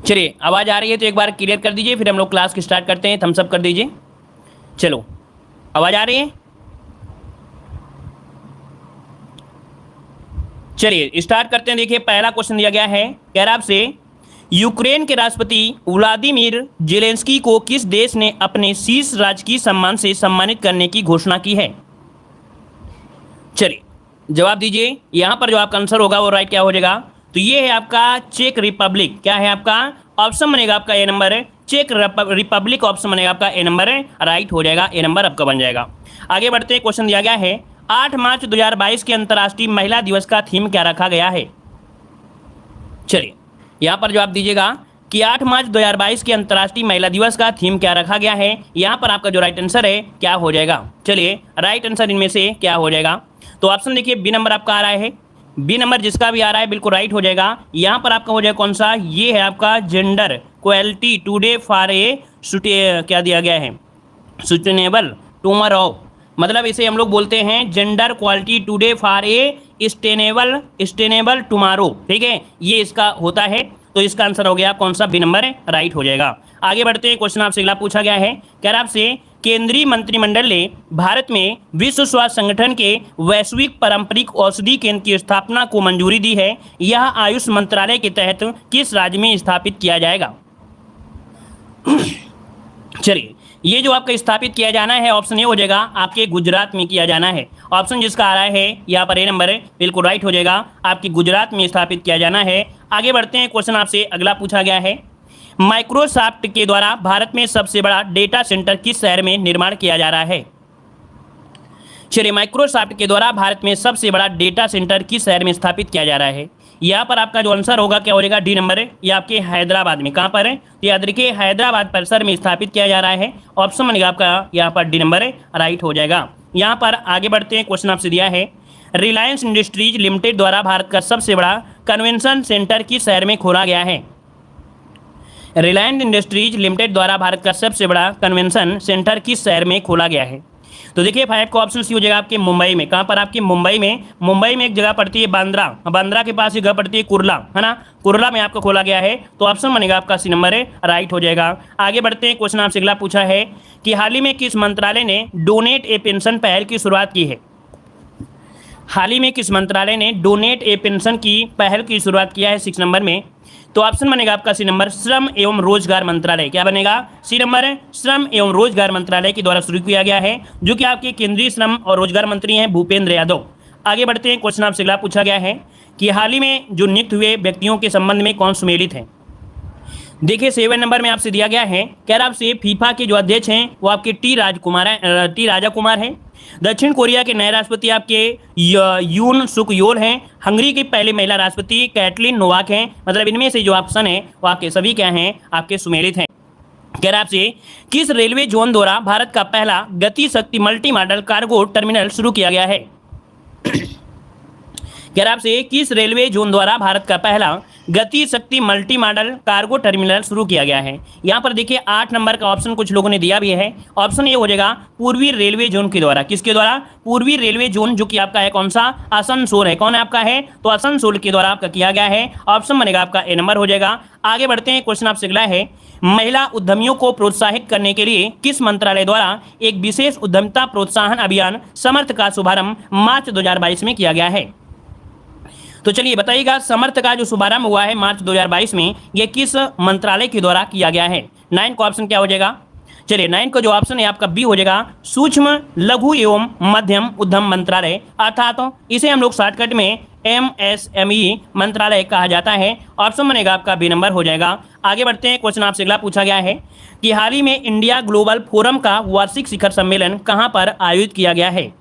चलिए, आवाज आ रही है तो एक बार क्लियर कर दीजिए, फिर हम लोग क्लास की स्टार्ट करते हैं। थम्स अप कर दीजिए। चलो, आवाज आ रही है? चलिए स्टार्ट करते हैं। देखिए, पहला क्वेश्चन दिया गया है, कह रहा आपसे, यूक्रेन के राष्ट्रपति व्लादिमीर जेलेंस्की को किस देश ने अपने शीर्ष राजकीय सम्मान से सम्मानित करने की घोषणा की है? चलिए जवाब दीजिए। यहां पर जो आपका आंसर होगा वो राइट क्या हो जाएगा? तो ये है आपका चेक रिपब्लिक। क्या है आपका ऑप्शन बनेगा? आपका ए नंबर है, चेक रिपब्लिक ऑप्शन बनेगा आपका ए नंबर है, राइट हो जाएगा, ए नंबर आपका बन जाएगा। आगे बढ़ते हैं, क्वेश्चन दिया गया है, 8 मार्च 2022 के अंतर्राष्ट्रीय महिला दिवस का थीम क्या रखा गया है? चलिए यहाँ पर जवाब दीजिएगा कि 8 मार्च 2022 के अंतर्राष्ट्रीय महिला दिवस का थीम क्या रखा गया है। यहाँ पर आपका जो राइट आंसर है क्या हो जाएगा? चलिए राइट आंसर इनमें से क्या हो जाएगा? तो ऑप्शन देखिए, बी नंबर आपका आ रहा है। बी नंबर जिसका भी आ रहा है बिल्कुल राइट हो जाएगा। यहाँ पर आपका हो जाएगा कौन सा? ये है आपका gender quality today for a क्या दिया गया है? सुस्टेनेबल टुमारो। मतलब इसे हम लोग बोलते हैं gender quality today for a stainable tomorrow. ठीक है, ये इसका होता है। तो इसका आंसर हो गया कौन सा? बी नंबर है, राइट हो जाएगा। आगे बढ़ते हैं, क्वेश्चन आपसे अगला पूछा गया है, कह रहा आपसे, केंद्रीय मंत्रिमंडल ने भारत में विश्व स्वास्थ्य संगठन के वैश्विक पारंपरिक औषधि केंद्र की स्थापना को मंजूरी दी है। यह आयुष मंत्रालय के तहत किस राज्य में स्थापित किया जाएगा? चलिए, ये जो आपका स्थापित किया जाना है, ऑप्शन ए हो जाएगा आपके गुजरात में किया जाना है। ऑप्शन जिसका आ रहा है यहाँ पर ए नंबर है, बिल्कुल राइट हो जाएगा, आपकी गुजरात में स्थापित किया जाना है। आगे बढ़ते हैं, क्वेश्चन आपसे अगला पूछा गया है, माइक्रोसॉफ्ट के द्वारा भारत में सबसे बड़ा डेटा सेंटर किस शहर में निर्माण किया जा रहा है? चलिए, माइक्रोसॉफ्ट के द्वारा भारत में सबसे बड़ा डेटा सेंटर किस शहर में स्थापित किया जा रहा है? यहाँ पर आपका जो आंसर होगा क्या हो जाएगा? डी नंबर है, ये आपके हैदराबाद में। कहाँ पर है? तो याद रखिए, हैदराबाद परिसर में स्थापित किया जा रहा है। ऑप्शन बनेगा आपका यहाँ पर डी नंबर है, राइट हो जाएगा। यहाँ पर आगे बढ़ते हैं, क्वेश्चन आपसे दिया है, रिलायंस इंडस्ट्रीज लिमिटेड द्वारा भारत का सबसे बड़ा कन्वेंशन सेंटर किस शहर में खोला गया है? रिलायंस इंडस्ट्रीज लिमिटेड द्वारा भारत का सबसे बड़ा कन्वेंशन सेंटर किस शहर में खोला गया है? तो देखिए 5 का ऑप्शन सी हो जाएगा आपके मुंबई में। कहाँ पर? आपके मुंबई में एक जगह पड़ती है बांद्रा के पास एक जगह पड़ती है कुर्ला, है ना, कुर्ला में आपको खोला गया है। तो ऑप्शन बनेगा आपका सी नंबर है, राइट हो जाएगा। आगे बढ़ते हैं, क्वेश्चन आपसे अगला पूछा है कि हाल ही में किस मंत्रालय ने डोनेट ए पेंशन पहल की शुरुआत की है? हाल ही में किस मंत्रालय ने डोनेट ए पेंशन की पहल की शुरुआत किया है 6 नंबर में? तो ऑप्शन बनेगा आपका सी नंबर, श्रम एवं रोजगार मंत्रालय। क्या बनेगा? सी नंबर है, श्रम एवं रोजगार मंत्रालय के द्वारा शुरू किया गया है, जो कि आपके केंद्रीय श्रम और रोजगार मंत्री हैं भूपेंद्र यादव। आगे बढ़ते हैं, क्वेश्चन आपसे अगला पूछा गया है कि हाल ही में जो नियुक्त हुए व्यक्तियों के संबंध में कौन सुमेलित है? देखिए 7 नंबर में आपसे दिया गया है, कह रहा आपसे फीफा के जो अध्यक्ष हैं वो आपके टी राजा कुमार हैं। दक्षिण कोरिया के नए राष्ट्रपति आपके यून सुक योल हैं। हंगरी की पहली महिला राष्ट्रपति कैटलिन नोवाक हैं। मतलब इनमें से जो ऑप्शन है वो आपके सभी क्या हैं? आपके सुमेलित हैं। कह रहा आपसे, किस रेलवे जोन द्वारा भारत का पहला गति शक्ति मल्टी मॉडल कार्गो टर्मिनल शुरू किया गया है? कह रहा आपसे, किस रेलवे जोन द्वारा भारत का पहला गति शक्ति मल्टी मॉडल कार्गो टर्मिनल शुरू किया गया है? यहाँ पर देखिए 8 नंबर का ऑप्शन कुछ लोगों ने दिया भी है। ऑप्शन ये हो जाएगा पूर्वी रेलवे जोन के द्वारा। किसके द्वारा? पूर्वी रेलवे जोन, जो कि आपका है कौन सा? आसनसोल है। कौन है आपका है? तो आसनसोल के द्वारा आपका किया गया है। ऑप्शन बनेगा आपका ए नंबर हो जाएगा। आगे बढ़ते हैं, क्वेश्चन आपसे अगला है, महिला उद्यमियों को प्रोत्साहित करने के लिए किस मंत्रालय द्वारा एक विशेष उद्यमिता प्रोत्साहन अभियान समर्थ का शुभारंभ मार्च 2022 में किया गया है? तो चलिए बताइएगा, समर्थ का जो शुभारंभ हुआ है मार्च 2022 में, यह किस मंत्रालय के द्वारा किया गया है? 9 का ऑप्शन क्या हो जाएगा? चलिए 9 का जो ऑप्शन है आपका बी हो जाएगा, सूक्ष्म लघु एवं मध्यम उद्यम मंत्रालय, अर्थात तो इसे हम लोग शॉर्टकट में MSME मंत्रालय कहा जाता है। ऑप्शन बनेगा आपका बी नंबर हो जाएगा। आगे बढ़ते हैं, क्वेश्चन आपसे अगला पूछा गया है कि हाल ही में इंडिया ग्लोबल फोरम का वार्षिक शिखर सम्मेलन कहाँ पर आयोजित किया गया है?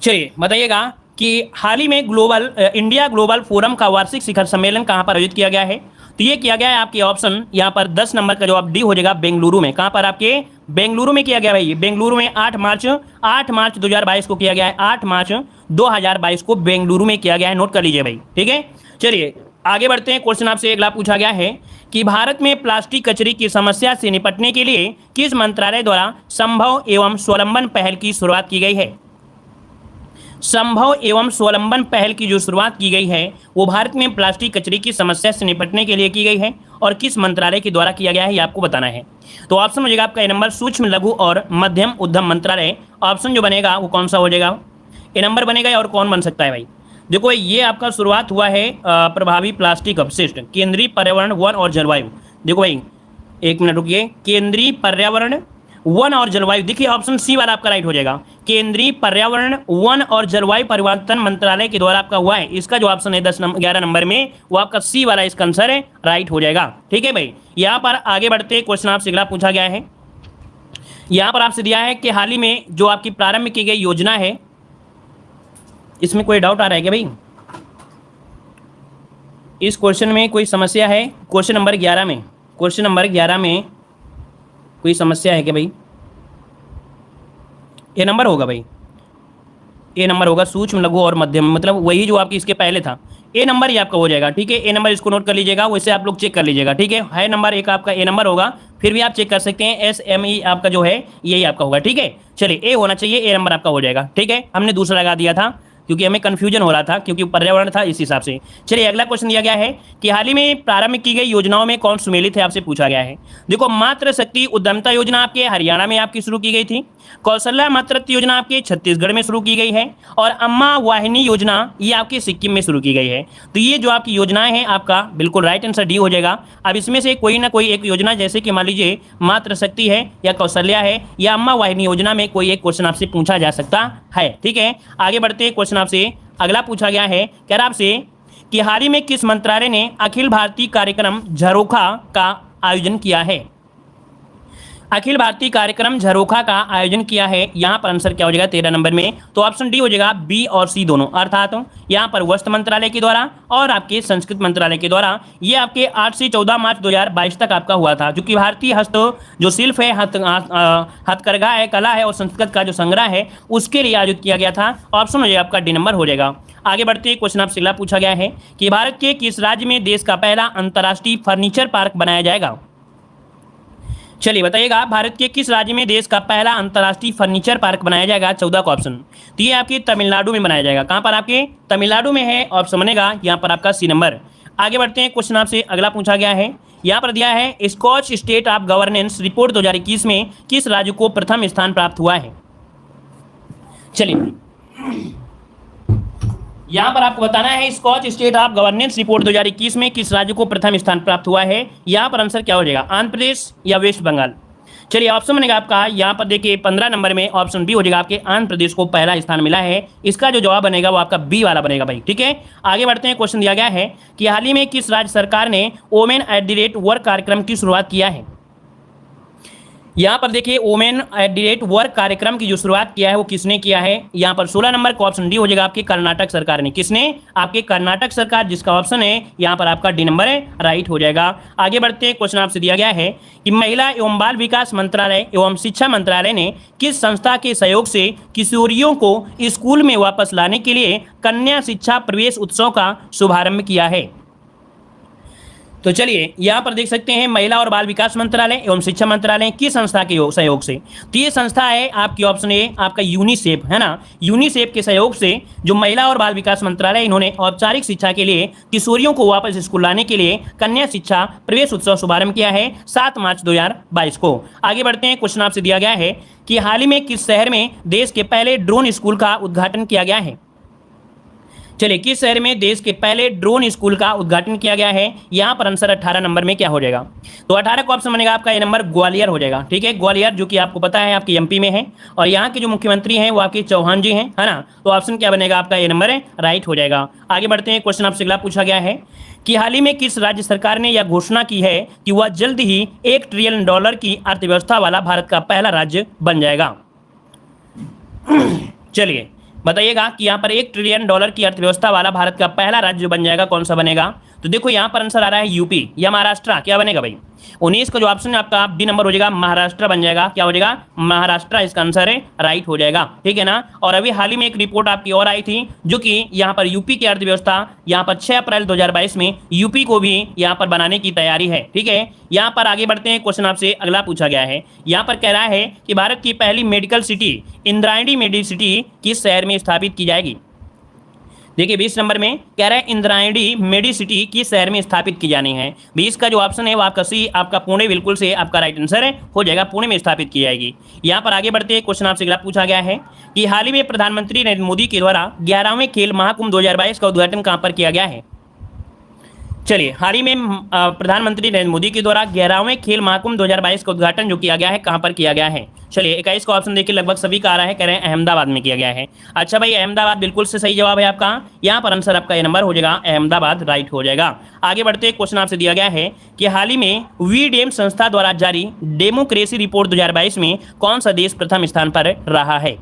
चलिए बताइएगा कि हाल ही में इंडिया ग्लोबल फोरम का वार्षिक शिखर सम्मेलन कहाँ पर आयोजित किया गया है? तो ये किया गया है आपके ऑप्शन यहाँ पर 10 नंबर का जवाब डी हो जाएगा, बेंगलुरु में। कहाँ पर? आपके बेंगलुरु में किया गया भाई। बेंगलुरु में 8 मार्च 2022 को किया गया है। 8 मार्च 2022 को बेंगलुरु में किया गया है, नोट कर लीजिए भाई। ठीक है, चलिए आगे बढ़ते हैं, क्वेश्चन आपसे अगला पूछा गया है कि भारत में प्लास्टिक कचरे की समस्या से निपटने के लिए किस मंत्रालय द्वारा संभव एवं स्वावलंबन पहल की शुरुआत की गई है? संभव एवं स्वावलंबन पहल की जो शुरुआत की गई है वो भारत में प्लास्टिक कचरे की समस्या से निपटने के लिए की गई है और किस मंत्रालय के द्वारा किया गया है ये आपको बताना है। तो ऑप्शन हो जाएगा आपका ए नंबर सूक्ष्म लघु और मध्यम उद्यम मंत्रालय। ऑप्शन जो बनेगा वो कौन सा हो जाएगा, ए नंबर बनेगा। और कौन बन सकता है भाई, देखो ये आपका शुरुआत हुआ है प्रभावी प्लास्टिक अपशिष्ट केंद्रीय पर्यावरण वन और जलवायु। देखो भाई एक मिनट रुकिए, केंद्रीय पर्यावरण वन और जलवायु, देखिए ऑप्शन सी वाला आपका राइट हो जाएगा। केंद्रीय पर्यावरण वन और जलवायु परिवर्तन मंत्रालय के द्वारा आपका हुआ है। इसका जो ऑप्शन है 11 नंबर में वो आपका सी वाला इसका आंसर है, राइट हो जाएगा। ठीक है भाई, यहाँ पर आगे बढ़ते क्वेश्चन आपसे अगला पूछा गया है। यहाँ पर आपसे दिया है कि हाल ही में जो आपकी प्रारंभ की गई योजना है, इसमें कोई डाउट आ रहा है क्या भाई, इस क्वेश्चन में कोई समस्या है? क्वेश्चन नंबर 11 में, क्वेश्चन नंबर 11 में कोई समस्या है क्या भाई? ए नंबर होगा भाई, ए नंबर होगा सूक्ष्म लघु और मध्यम, मतलब वही जो आपकी इसके पहले था, ए नंबर ही आपका हो जाएगा। ठीक है, ए नंबर इसको नोट कर लीजिएगा, वैसे आप लोग चेक कर लीजिएगा। ठीक है नंबर एक आपका ए नंबर होगा, फिर भी आप चेक कर सकते हैं SME आपका जो है यही आपका होगा। ठीक है, चलिए ए होना चाहिए, ए नंबर आपका हो जाएगा। ठीक है, हमने दूसरा लगा दिया था क्योंकि हमें कंफ्यूजन हो रहा था क्योंकि पर्यावरण था इस हिसाब से। चलिए अगला क्वेश्चन दिया गया है कि हाल ही में प्रारंभ की गई योजनाओं में कौन सुमेलित है, आपसे पूछा गया है। देखो मातृ शक्ति उद्यमता योजना आपके हरियाणा में आपकी शुरू की गई थी, कौशल्या मातृत्व योजना आपके छत्तीसगढ़ में शुरू की गई है और अम्मा वाहिनी योजना ये आपके सिक्किम में शुरू की गई है। तो ये जो आपकी योजनाएं हैं आपका बिल्कुल राइट आंसर डी हो जाएगा। अब इसमें से कोई ना कोई एक योजना, जैसे कि मान लीजिए मातृ शक्ति है या कौशल्या है या अम्मा वाहिनी योजना में कोई एक क्वेश्चन आपसे पूछा जा सकता है। ठीक है, आगे बढ़ते हैं क्वेश्चन आपसे अगला पूछा गया है, कह रहा आपसे कि हाल ही में किस मंत्रालय ने अखिल भारतीय कार्यक्रम झरोखा का आयोजन किया है। अखिल भारतीय कार्यक्रम झरोखा का आयोजन किया है, यहाँ पर आंसर क्या हो जाएगा 13 नंबर में, तो ऑप्शन डी हो जाएगा, बी और सी दोनों, अर्थात यहाँ पर वस्त्र मंत्रालय के द्वारा और आपके संस्कृत मंत्रालय के द्वारा। ये आपके 8 से 14 मार्च 2022 तक आपका हुआ था, जो कि भारतीय जो शिल्प है, हथकरघा है, कला है और संस्कृत का जो संग्रह है उसके लिए आयोजित किया गया था। ऑप्शन हो जाएगा आपका डी नंबर हो जाएगा। आगे बढ़ते क्वेश्चन आपसे अगला पूछा गया है कि भारत के किस राज्य में देश का पहला अंतर्राष्ट्रीय फर्नीचर पार्क बनाया जाएगा। चलिए बताइएगा, भारत के किस राज्य में देश का पहला अंतर्राष्ट्रीय फर्नीचर पार्क बनाया जाएगा, 14 का ऑप्शन। तो ये आपके तमिलनाडु में बनाया जाएगा। कहां पर आपके तमिलनाडु में है, ऑप्शन बनेगा यहाँ पर आपका सी नंबर। आगे बढ़ते हैं क्वेश्चन आपसे अगला पूछा गया है, यहाँ पर दिया है Skoch state of governance report 2021 में किस राज्य को प्रथम स्थान प्राप्त हुआ है। चलिए यहाँ पर आपको बताना है Skoch state of governance report 2021 में किस राज्य को प्रथम स्थान प्राप्त हुआ है। यहाँ पर आंसर क्या हो जाएगा, आंध्र प्रदेश या वेस्ट बंगाल। चलिए ऑप्शन बनेगा आपका यहाँ पर देखिए 15 नंबर में ऑप्शन बी हो जाएगा, आपके आंध्र प्रदेश को पहला स्थान मिला है। इसका जो जवाब बनेगा वो आपका बी वाला बनेगा भाई। ठीक है, आगे बढ़ते हैं, क्वेश्चन दिया गया है कि हाल ही में किस राज्य सरकार ने वुमेन@वर्क कार्यक्रम की शुरुआत किया है। यहाँ पर देखिए वुमेन@वर्क कार्यक्रम की जो शुरुआत किया है वो किसने किया है, यहाँ पर 16 नंबर का ऑप्शन डी हो जाएगा, आपकी कर्नाटक सरकार ने। किसने, आपके कर्नाटक सरकार, जिसका ऑप्शन है यहाँ पर आपका डी नंबर है, राइट हो जाएगा। आगे बढ़ते हैं, क्वेश्चन आपसे दिया गया है कि महिला एवं बाल विकास मंत्रालय एवं शिक्षा मंत्रालय ने किस संस्था के सहयोग से किशोरियों को स्कूल में वापस लाने के लिए कन्या शिक्षा प्रवेश उत्सव का शुभारंभ किया है। तो चलिए यहाँ पर देख सकते हैं महिला और बाल विकास मंत्रालय एवं शिक्षा मंत्रालय की संस्था के सहयोग से। तो ये संस्था है आपकी ऑप्शन ए आपका यूनिसेफ है ना, यूनिसेफ के सहयोग से जो महिला और बाल विकास मंत्रालय, इन्होंने औपचारिक शिक्षा के लिए किशोरियों को वापस स्कूल लाने के लिए कन्या शिक्षा प्रवेश उत्सव शुभारंभ किया है 7 मार्च 2022 को। आगे बढ़ते हैं, क्वेश्चन आपसे दिया गया है कि हाल ही में किस शहर में देश के पहले ड्रोन स्कूल का उद्घाटन किया गया है। चलिए किस शहर में देश के पहले ड्रोन स्कूल का उद्घाटन किया गया है, यहाँ पर आंसर 18 नंबर में क्या हो जाएगा, तो 18 का ऑप्शन बनेगा आपका ये नंबर ग्वालियर हो जाएगा। ठीक है, ग्वालियर जो कि आपको पता है आपके एमपी में है और यहाँ के जो मुख्यमंत्री हैं वो आपके चौहान जी हैं, है ना। तो ऑप्शन क्या बनेगा आपका ये नंबर है, राइट हो जाएगा। आगे बढ़ते हैं, क्वेश्चन आपसे अगला पूछा गया है कि हाल ही में किस राज्य सरकार ने यह घोषणा की है कि वह जल्द ही $1 ट्रिलियन की अर्थव्यवस्था वाला भारत का पहला राज्य बन जाएगा। चलिए बताइएगा कि यहाँ पर $1 ट्रिलियन की अर्थव्यवस्था वाला भारत का पहला राज्य बन जाएगा, कौन सा बनेगा। तो देखो यहाँ पर आंसर आ रहा है यूपी या महाराष्ट्र, क्या बनेगा भाई? 19 का जो ऑप्शन है आपका बी नंबर हो जाएगा, महाराष्ट्र बन जाएगा। क्या हो जाएगा? महाराष्ट्र इसका आंसर है, राइट हो जाएगा। ठीक है ना। और अभी हाल ही में एक रिपोर्ट आपकी और आई थी जो कि यहाँ पर यूपी की अर्थव्यवस्था यहाँ पर 6 अप्रैल 2022 में यूपी को भी यहाँ पर बनाने की तैयारी है। ठीक है, यहाँ पर आगे बढ़ते हैं, क्वेश्चन आपसे अगला पूछा गया है। यहाँ पर कह रहा है कि भारत की पहली मेडिकल सिटी इंद्रायणी मेडिसिटी किस शहर में स्थापित की जाएगी? देखिए 20 नंबर में कह रहा है इंद्रायणी मेडिसिटी किस शहर में स्थापित की जानी है। 20 का जो ऑप्शन है वो आपका सी, आपका पुणे बिल्कुल से आपका राइट आंसर है, हो जाएगा, पुणे में स्थापित की जाएगी। यहाँ पर आगे बढ़ते हैं, क्वेश्चन आपसे अगला पूछा गया है कि हाल ही में प्रधानमंत्री नरेंद्र मोदी के द्वारा 11वें खेल महाकुंभ 2022 का उद्घाटन कहाँ पर किया गया है? चलिए, हाल ही में प्रधानमंत्री नरेंद्र मोदी के द्वारा 11वें खेल महाकुंभ 2022 का उद्घाटन जो किया गया है कहां पर किया गया है? चलिए 21 का ऑप्शन देखिए, लगभग सभी का आ रहा है, कह रहे हैं अहमदाबाद में किया गया है। अच्छा भाई, अहमदाबाद बिल्कुल से सही जवाब है आपका। यहाँ पर आंसर आपका ये नंबर हो जाएगा, अहमदाबाद राइट हो जाएगा। आगे बढ़ते, क्वेश्चन आपसे दिया गया है कि हाल ही में वीडेम संस्था द्वारा जारी डेमोक्रेसी रिपोर्ट 2022 में कौन सा देश प्रथम स्थान पर रहा है?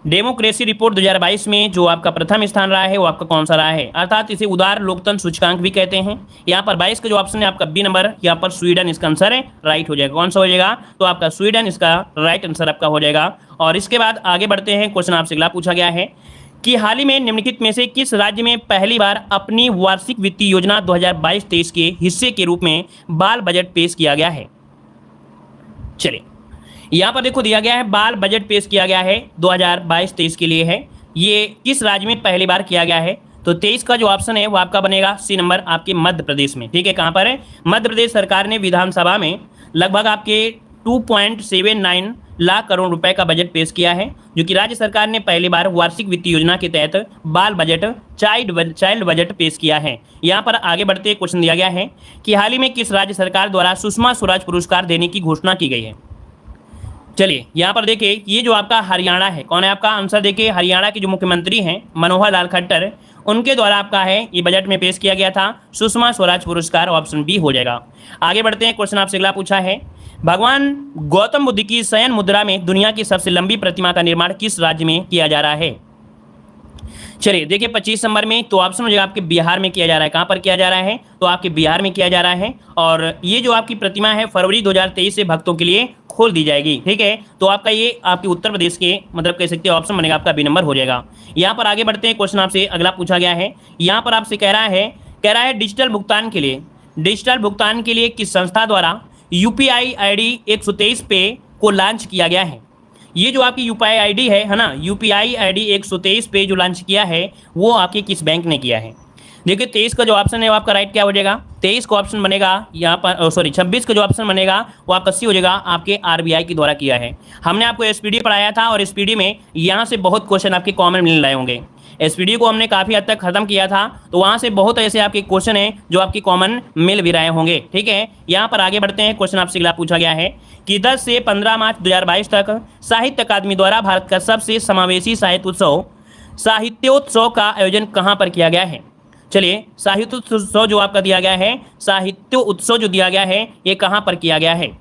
डेमोक्रेसी रिपोर्ट 2022 में जो आपका प्रथम स्थान रहा है वो आपका कौन सा रहा है? अर्थात इसे उदार लोकतंत्र सूचकांक भी कहते हैं। यहाँ पर 22 का जो ऑप्शन है आपका बी नंबर, यहाँ पर स्वीडन इसका आंसर है, राइट हो जाएगा। कौन सा हो जाएगा? तो आपका स्वीडन इसका राइट आंसर आपका हो जाएगा। और इसके बाद आगे बढ़ते हैं, क्वेश्चन आपसे अगला पूछा गया है कि हाल ही में निम्नलिखित में से किस राज्य में पहली बार अपनी वार्षिक वित्तीय योजना 2022-23 के हिस्से के रूप में बाल बजट पेश किया गया है? चलिए, यहाँ पर देखो दिया गया है बाल बजट पेश किया गया है 2022-23 के लिए है। ये किस राज्य में पहली बार किया गया है? तो 23 का जो ऑप्शन है वो आपका बनेगा सी नंबर, आपके मध्य प्रदेश में। ठीक है, कहाँ पर है? मध्य प्रदेश सरकार ने विधानसभा में लगभग आपके 2.79 लाख करोड़ रुपए का बजट पेश किया है, जो कि राज्य सरकार ने पहली बार वार्षिक वित्तीय योजना के तहत बाल बजट चाइल्ड बजट पेश किया है। यहाँ पर आगे बढ़ते क्वेश्चन दिया गया है कि हाल ही में किस राज्य सरकार द्वारा सुषमा स्वराज पुरस्कार देने की घोषणा की गई है? चलिए, यहाँ पर देखिए, ये जो आपका हरियाणा है, कौन है आपका आंसर? देखिए, हरियाणा के जो मुख्यमंत्री हैं मनोहर लाल खट्टर, उनके द्वारा आपका है ये बजट में पेश किया गया था सुषमा स्वराज पुरस्कार, ऑप्शन बी हो जाएगा। आगे बढ़ते हैं, क्वेश्चन आपसे अगला पूछा है भगवान गौतम बुद्ध की शयन मुद्रा में दुनिया की सबसे लंबी प्रतिमा का निर्माण किस राज्य में किया जा रहा है? चलिए देखिए 25 नंबर में तो ऑप्शन हो जाएगा आपके बिहार में किया जा रहा है। कहाँ पर किया जा रहा है? तो आपके बिहार में किया जा रहा है। और ये जो आपकी प्रतिमा है फरवरी 2023 से भक्तों के लिए खोल दी जाएगी। ठीक है, तो आपका ये आपके उत्तर प्रदेश के मतलब कह सकते हैं ऑप्शन बनेगा, आपका बी नंबर हो जाएगा। यहाँ पर आगे बढ़ते हैं, क्वेश्चन आपसे अगला पूछा गया है। यहाँ पर आपसे कह रहा है डिजिटल भुगतान के लिए किस संस्था द्वारा UPI ID 123 पे को लॉन्च किया गया है? ये जो आपकी UPI ID है ना, UPI ID 123 पे जो लॉन्च किया है वो आपके किस बैंक ने किया है? देखिए 23 का जो ऑप्शन है वो आपका राइट क्या हो जाएगा? 23 का ऑप्शन बनेगा यहाँ पर, सॉरी 26 का जो ऑप्शन बनेगा वो आपका सी हो जाएगा, आपके RBI के द्वारा किया है। हमने आपको SPD पढ़ाया था और SPD में यहाँ से बहुत क्वेश्चन आपके कॉमन मिल रहे होंगे। SPD को हमने काफ़ी हद तक खत्म किया था, तो वहाँ से बहुत ऐसे आपके क्वेश्चन हैं जो आपके कॉमन मिल भी रहे होंगे। ठीक है, यहाँ पर आगे बढ़ते हैं, क्वेश्चन आपसे अगला पूछा गया है कि 10 से 15 मार्च 2022 तक साहित्य अकादमी द्वारा भारत का सबसे समावेशी साहित्योत्सव का आयोजन कहाँ पर किया गया है? चलिए, साहित्योत्सव जो आपका दिया गया है, साहित्य उत्सव जो दिया गया है ये कहाँ पर किया गया है?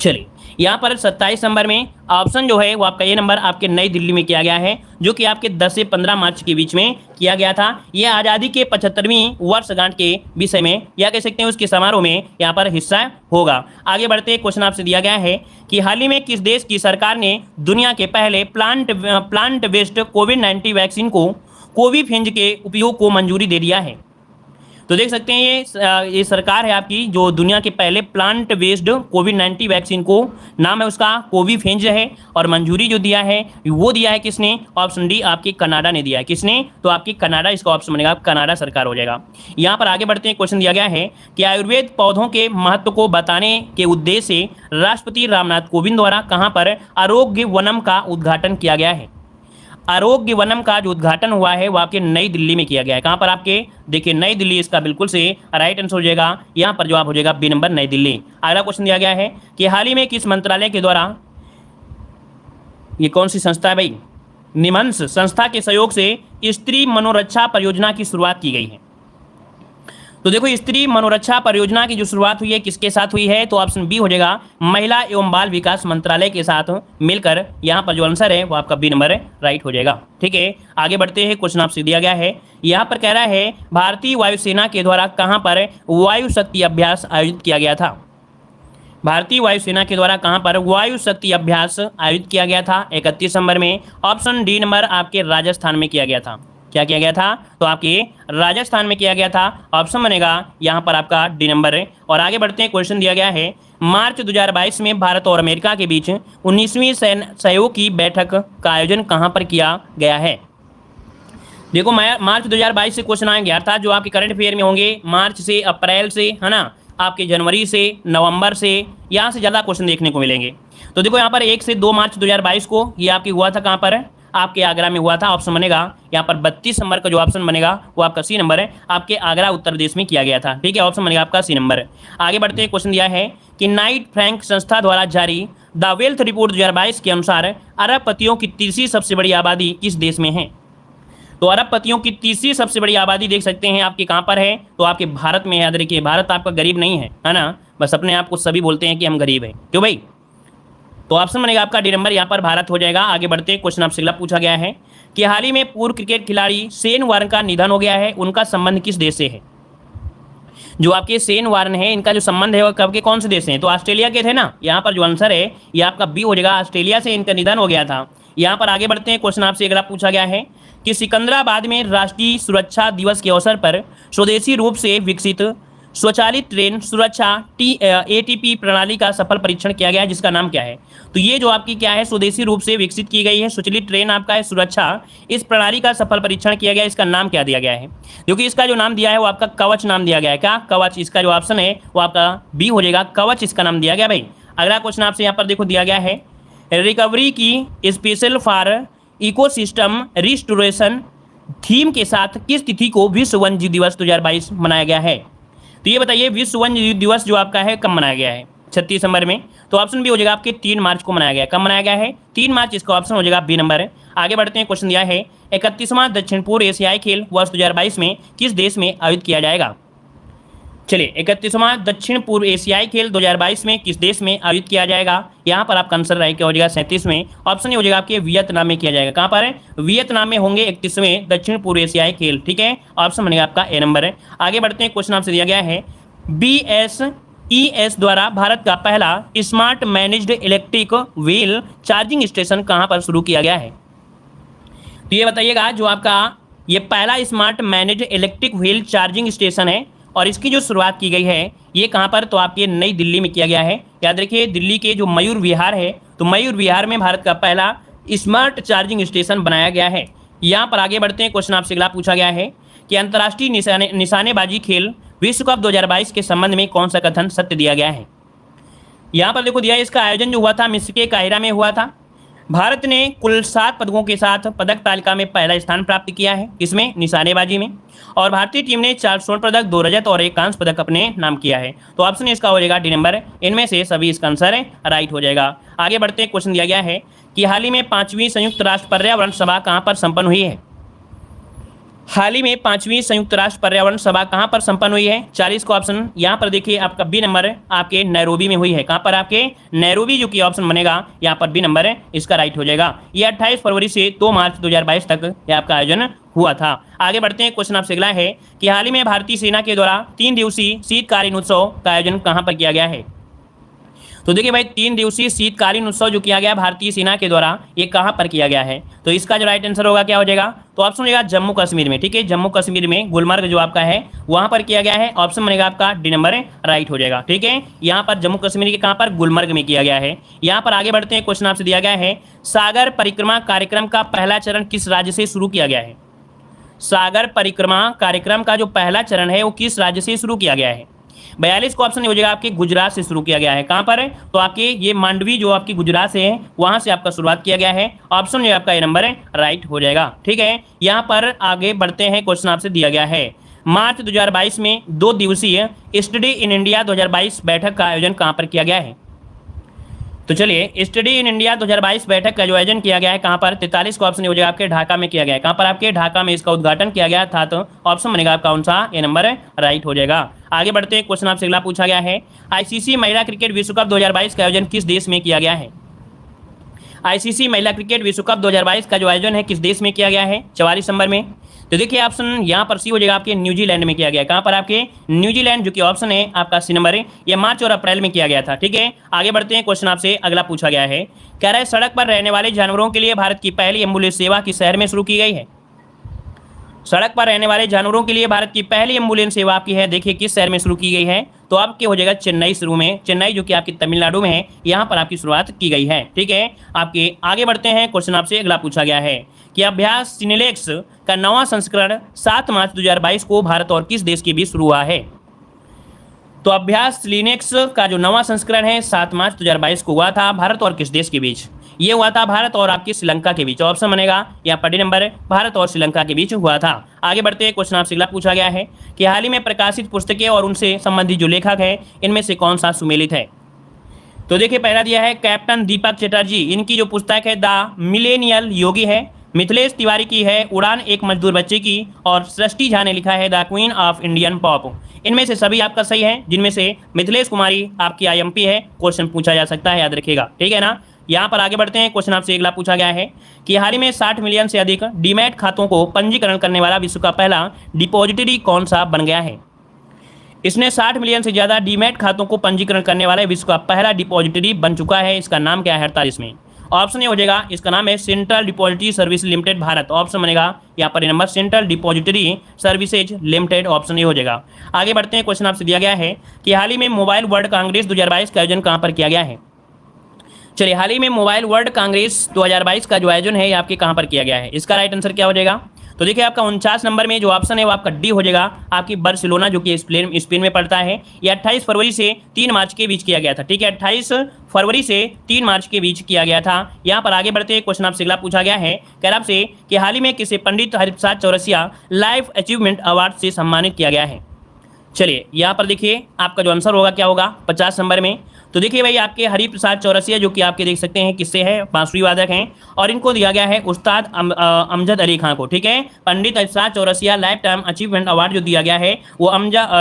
चलिए, यहाँ पर 27 नंबर में ऑप्शन जो है वो आपका ये नंबर आपके नई दिल्ली में किया गया है, जो कि आपके 10 से 15 मार्च के बीच में किया गया था। यह आज़ादी के 75वीं वर्षगांठ के विषय में या कह सकते हैं उसके समारोह में यहाँ पर हिस्सा होगा। आगे बढ़ते क्वेश्चन आपसे दिया गया है कि हाल ही में किस देश की सरकार ने दुनिया के पहले प्लांट बेस्ड कोविड-19 वैक्सीन को कोविफिंज के उपयोग को मंजूरी दे दिया है? तो देख सकते हैं ये सरकार है आपकी जो दुनिया के पहले प्लांट बेस्ड कोविड-19 वैक्सीन को, नाम है उसका कोविफिंज है, और मंजूरी जो दिया है वो दिया है किसने? ऑप्शन डी आपके कनाडा ने दिया है। किसने? तो आपकी कनाडा इसका ऑप्शन बनेगा, कनाडा सरकार हो जाएगा। यहाँ पर आगे बढ़ते हैं, क्वेश्चन दिया गया है कि आयुर्वेद पौधों के महत्व को बताने के उद्देश्य से राष्ट्रपति रामनाथ कोविंद द्वारा कहाँ पर आरोग्य वनम का उद्घाटन किया गया है? आरोग्य वनम का जो उद्घाटन हुआ है वो आपके नई दिल्ली में किया गया है। कहाँ पर आपके? देखिए नई दिल्ली इसका बिल्कुल से राइट आंसर हो जाएगा। यहाँ पर जवाब हो जाएगा बी नंबर, नई दिल्ली। अगला क्वेश्चन दिया गया है कि हाल ही में किस मंत्रालय के द्वारा, ये कौन सी संस्था है भाई? निमंस संस्था के सहयोग से स्त्री मनोरक्षा परियोजना की शुरुआत की गई है। तो देखो स्त्री मनोरक्षा परियोजना की जो शुरुआत हुई है किसके साथ हुई है, तो ऑप्शन बी हो जाएगा महिला एवं बाल विकास मंत्रालय के साथ मिलकर। यहाँ पर जो आंसर है वो आपका बी नंबर राइट हो जाएगा। ठीक है, आगे बढ़ते हैं। क्वेश्चन आपसे दिया गया है, यहाँ पर कह रहा है भारतीय वायुसेना के द्वारा कहाँ पर वायु शक्ति अभ्यास आयोजित किया गया था। भारतीय वायुसेना के द्वारा कहां पर वायु शक्ति अभ्यास आयोजित किया गया था 31 दिसंबर में। ऑप्शन डी नंबर आपके राजस्थान में किया गया था। क्या किया गया था, तो आपके राजस्थान में किया गया था। ऑप्शन बनेगा यहां पर आपका डी नंबर है। और आगे बढ़ते हैं। क्वेश्चन दिया गया है मार्च 2022 में भारत और अमेरिका के बीच 19वीं सहयोग की बैठक का आयोजन कहां पर किया गया है। देखो मार्च 2022 से क्वेश्चन आएंगे अर्थात जो आपके करंट अफेयर में होंगे मार्च से अप्रैल से, है ना, आपके जनवरी से नवंबर से, यहाँ से ज़्यादा क्वेश्चन देखने को मिलेंगे। तो देखो यहाँ पर 1 से 2 मार्च 2022 को ये आपकी हुआ था कहाँ पर, आपके आगरा में हुआ था। ऑप्शन बनेगा यहाँ पर 32 नंबर का जो ऑप्शन बनेगा वो आपका सी नंबर है, आपके आगरा उत्तर प्रदेश में किया गया था। ठीक है, ऑप्शन बनेगा आपका सी नंबर। आगे बढ़ते हैं। क्वेश्चन दिया है कि नाइट फ्रैंक संस्था द्वारा जारी द वेल्थ रिपोर्ट 2022 के अनुसार अरबपतियों की तीसरी सबसे बड़ी आबादी किस देश में है। तो अरबपतियों की तीसरी सबसे बड़ी आबादी देख सकते हैं आपके कहाँ पर है, तो आपके भारत में है। याद रखिए भारत आपका गरीब नहीं है ना, बस अपने आप को सभी बोलते हैं कि हम गरीब हैं, क्यों भाई। तो ऑप्शन बनेगा आपका डी नंबर, यहाँ पर भारत हो जाएगा। आगे बढ़ते हैं। क्वेश्चन आपसे अगला पूछा गया है कि हाल ही में पूर्व क्रिकेट खिलाड़ी शेन वार्न का निधन हो गया है, उनका संबंध किस देश से है। जो आपके शेन वार्न है इनका जो संबंध है वो कब के कौन से देश से है, तो ऑस्ट्रेलिया के थे ना। यहाँ पर जो आंसर है ये आपका बी हो जाएगा, ऑस्ट्रेलिया से इनका निधन हो गया था। यहाँ पर आगे बढ़ते हैं। क्वेश्चन आपसे अगला पूछा गया है कि सिकंदराबाद में राष्ट्रीय सुरक्षा दिवस के अवसर पर स्वदेशी रूप से विकसित स्वचालित ट्रेन सुरक्षा ATP प्रणाली का सफल परीक्षण किया गया है, जिसका नाम क्या है। तो ये जो आपकी क्या है स्वदेशी रूप से विकसित की गई है स्वचालित ट्रेन आपका है सुरक्षा, इस प्रणाली का सफल परीक्षण किया गया, इसका नाम क्या दिया गया है। क्योंकि इसका जो नाम दिया है वो आपका कवच नाम दिया गया है। क्या कवच, इसका जो ऑप्शन है वो आपका बी हो जाएगा, कवच इसका नाम दिया गया भाई। अगला क्वेश्चन आपसे यहाँ पर देखो दिया गया है रिकवरी की special for ecosystem restoration theme के साथ किस तिथि को विश्व वन्य दिवस 2022 मनाया गया है। तो ये बताइए विश्व वन्य दिवस जो आपका है कब मनाया गया है, 36 दिसंबर में। तो ऑप्शन बी हो जाएगा आपके 3 मार्च को मनाया गया है। कब मनाया गया है, 3 मार्च, इसका ऑप्शन हो जाएगा बी नंबर है। आगे बढ़ते हैं। क्वेश्चन दिया है 31वां दक्षिण पूर्व एशियाई खेल वर्ष 2022 में किस देश में आयोजित किया जाएगा। चलिए 31वां दक्षिण पूर्व एशियाई खेल 2022 में किस देश में आयोजित किया जाएगा। यहाँ पर आपका आंसर राइट हो जाएगा 37 में। ऑप्शन ये हो जाएगा आपके वियतनाम में किया जाएगा। कहाँ पर है, वियतनाम में होंगे 31वें दक्षिण पूर्व एशियाई खेल। ठीक है, ऑप्शन बनेगा आपका ए नंबर है। आगे बढ़ते हैं। क्वेश्चन आपसे दिया गया है BSES द्वारा भारत का पहला smart managed electric wheel charging station कहाँ पर शुरू किया गया है। तो ये बताइएगा जो आपका ये पहला smart managed electric wheel charging station है और इसकी जो शुरुआत की गई है ये कहाँ पर, तो आपके नई दिल्ली में किया गया है। याद रखिए दिल्ली के जो मयूर विहार है, तो मयूर विहार में भारत का पहला स्मार्ट चार्जिंग स्टेशन बनाया गया है। यहाँ पर आगे बढ़ते हैं। क्वेश्चन आपसे अगला पूछा गया है कि अंतर्राष्ट्रीय निशानेबाजी खेल विश्व कप 2022 के संबंध में कौन सा कथन सत्य दिया गया है। यहाँ पर देखो दिया है इसका आयोजन जो हुआ था मिस्र के काहिरा में हुआ था। भारत ने कुल 7 पदकों के साथ पदक तालिका में पहला स्थान प्राप्त किया है, इसमें निशानेबाजी में। और भारतीय टीम ने 4 स्वर्ण पदक, 2 रजत और 1 कांस्य पदक अपने नाम किया है। तो ऑप्शन इसका हो जाएगा डी नंबर, इनमें से सभी इसका आंसर राइट हो जाएगा। आगे बढ़ते हैं। क्वेश्चन दिया गया है कि हाल ही में 5वीं संयुक्त राष्ट्र पर्यावरण सभा कहाँ पर संपन्न हुई है। हाल ही में 5वीं संयुक्त राष्ट्र पर्यावरण सभा कहाँ पर संपन्न हुई है। 40 का ऑप्शन यहाँ पर देखिए आपका बी नंबर आपके नैरोबी में हुई है। कहाँ पर, आपके नैरोबी, जो कि ऑप्शन बनेगा यहाँ पर बी नंबर है, इसका राइट हो जाएगा। ये 28 फरवरी से 2 मार्च 2022 तक ये आपका आयोजन हुआ था। आगे बढ़ते हैं। क्वेश्चन आपसे अगला है कि हाल ही में भारतीय सेना के द्वारा 3 दिवसीय शीतकालीन उत्सव का आयोजन कहाँ पर किया गया है। तो देखिए भाई 3 दिवसीय शीतकालीन उत्सव जो किया गया भारतीय सेना के द्वारा ये कहाँ पर किया गया है। तो इसका जो राइट आंसर होगा क्या हो जाएगा, तो ऑप्शन हो जाएगा जम्मू कश्मीर में। ठीक है, जम्मू कश्मीर में गुलमर्ग जो आपका है वहाँ पर किया गया है। ऑप्शन बनेगा आपका डी नंबर राइट हो जाएगा। ठीक है, यहाँ पर जम्मू कश्मीर के कहाँ पर, गुलमर्ग में किया गया है। यहाँ पर आगे बढ़ते हैं। क्वेश्चन आपसे दिया गया है सागर परिक्रमा कार्यक्रम का पहला चरण किस राज्य से शुरू किया गया है। सागर परिक्रमा कार्यक्रम का जो पहला चरण है वो किस राज्य से शुरू किया गया है। 42 का ऑप्शन हो जाएगा आपके गुजरात से शुरू किया गया है। कहाँ पर है, तो आपके ये मांडवी जो आपकी गुजरात से है वहां से आपका शुरुआत किया गया है। ऑप्शन जो आपका ये नंबर है राइट हो जाएगा। ठीक है, यहाँ पर आगे बढ़ते हैं। क्वेश्चन आपसे दिया गया है मार्च 2022 में 2 दिवसीय स्टडी इन इंडिया 2022 बैठक का आयोजन कहाँ पर किया गया है। तो चलिए, स्टडी इन इंडिया 2022 बैठक का जो आयोजन किया गया है कहाँ पर, 43 का ऑप्शन हो जाएगा आपके ढाका में किया गया है। कहाँ पर आपके ढाका में इसका उद्घाटन किया गया था, तो ऑप्शन बनेगा आपका कौन सा, ए नंबर राइट हो जाएगा। आगे बढ़ते हैं, क्वेश्चन आपसे अगला पूछा गया है, आईसीसी महिला क्रिकेट विश्व कप 2022 का आयोजन किस देश में किया गया है। आईसीसी महिला क्रिकेट विश्व कप 2022 का जो आयोजन है किस देश में किया गया है, 44 नंबर में। तो देखिए ऑप्शन यहाँ पर सी हो जाएगा आपके न्यूजीलैंड में किया गया। कहाँ पर आपके, न्यूजीलैंड, जो कि ऑप्शन है आपका सी नंबर है। ये मार्च और अप्रैल में किया गया था। ठीक है, आगे बढ़ते हैं, क्वेश्चन आपसे अगला पूछा गया है, कह रहा है सड़क पर रहने वाले जानवरों के लिए भारत की पहली एम्बुलेंस सेवा किस शहर में शुरू की गई है। सड़क पर रहने वाले जानवरों के लिए भारत की पहली एम्बुलेंस सेवा आपकी है, देखिए किस शहर में शुरू की गई है, तो आपके हो जाएगा चेन्नई शुरू में, चेन्नई जो कि आपकी तमिलनाडु में है, यहाँ पर आपकी शुरुआत की गई है। ठीक है, आपके आगे बढ़ते हैं, क्वेश्चन आपसे अगला पूछा गया है कि अभ्यास सिनेलेक्स का नवा संस्करण 7 मार्च 2022 को भारत और किस देश के बीच शुरू हुआ है। तो अभ्यास लिनेक्स का जो नवा संस्करण है 7 मार्च 2022 को हुआ था, भारत और किस देश के बीच, ये हुआ था भारत और आपकी श्रीलंका के बीच। ऑप्शन बनेगा यहाँ पर डी नंबर, भारत और श्रीलंका के बीच हुआ था। आगे बढ़ते हैं, क्वेश्चन आपसे अगला पूछा गया है कि हाल ही में प्रकाशित पुस्तकें और उनसे संबंधित जो लेखक है इनमें से कौन सा सुमेलित है। तो देखिए पहला दिया है कैप्टन दीपक चटर्जी, इनकी जो पुस्तक है द मिलेनियल योगी है। मिथिलेश तिवारी की है उड़ान एक मजदूर बच्चे की, और सृष्टि झा ने लिखा है the queen of Indian pop. इनमें से सभी आपका सही है, जिनमें से मिथिलेश कुमारी आपकी आईएमपी है। क्वेश्चन पूछा जा सकता है, याद रखिएगा। ठीक है ना, यहाँ पर आगे बढ़ते हैं, क्वेश्चन आपसे अगला पूछा गया है कि हाल ही में 60 मिलियन से अधिक डीमैट खातों को पंजीकरण करने वाला विश्व का पहला डिपॉजिटरी कौन सा बन गया है। इसने 60 मिलियन से ज़्यादा डीमैट खातों को पंजीकरण करने वाला विश्व का पहला डिपॉजिटरी बन चुका है। इसका नाम क्या है 48 में, ऑप्शन ये हो जाएगा, इसका नाम है central depository service limited Bharat. Option बनेगा यहाँ पर number central depository services limited, option ये हो जाएगा। आगे बढ़ते हैं, क्वेश्चन आपसे दिया गया है कि हाल ही में मोबाइल वर्ल्ड कांग्रेस 2022 का आयोजन कहाँ पर किया गया है। चलिए, हाल ही में मोबाइल वर्ल्ड कांग्रेस 2022 का जो आयोजन है आपके कहाँ पर किया गया है, इसका राइट आंसर क्या हो जाएगा। तो देखिए आपका 49 नंबर में जो ऑप्शन है वो आपका डी हो जाएगा, आपकी बार्सिलोना जो कि स्पेन में पड़ता है। ये 28 फरवरी से 3 मार्च के बीच किया गया था। ठीक है, 28 फरवरी से 3 मार्च के बीच किया गया था। यहाँ पर आगे बढ़ते क्वेश्चन आपसे अगला पूछा गया है, कह रहा आपसे कि हाल ही में किसे Pandit Hariprasad Chaurasia life achievement award से सम्मानित किया गया है। चलिए यहाँ पर देखिए आपका जो आंसर होगा क्या होगा 50 नंबर में। तो देखिए भाई आपके हरिप्रसाद चौरसिया जो कि आपके देख सकते हैं किससे है, बांसुरी वादक हैं, और इनको दिया गया है उस्ताद अमजद अली खान को। ठीक है, Pandit Hariprasad Chaurasia lifetime achievement award जो दिया गया है वो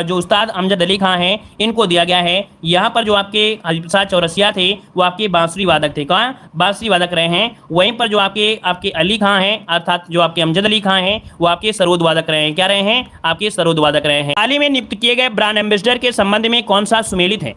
जो उस्ताद अमजद अली खान हैं इनको दिया गया है। यहाँ पर जो आपके हरिप्रसाद चौरसिया थे वो आपके बांसुरी वादक थे, कहाँ बांसुरी वादक रहे हैं। वहीं पर जो आपके अली खान हैं अर्थात जो आपके अमजद अली खान हैं वो आपके सरोद वादक रहे हैं। क्या रहे हैं, आपके सरोद वादक रहे हैं। हाल ही में नियुक्त किए गए ब्रांड एम्बेसडर के संबंध में कौन सा सुमेलित है।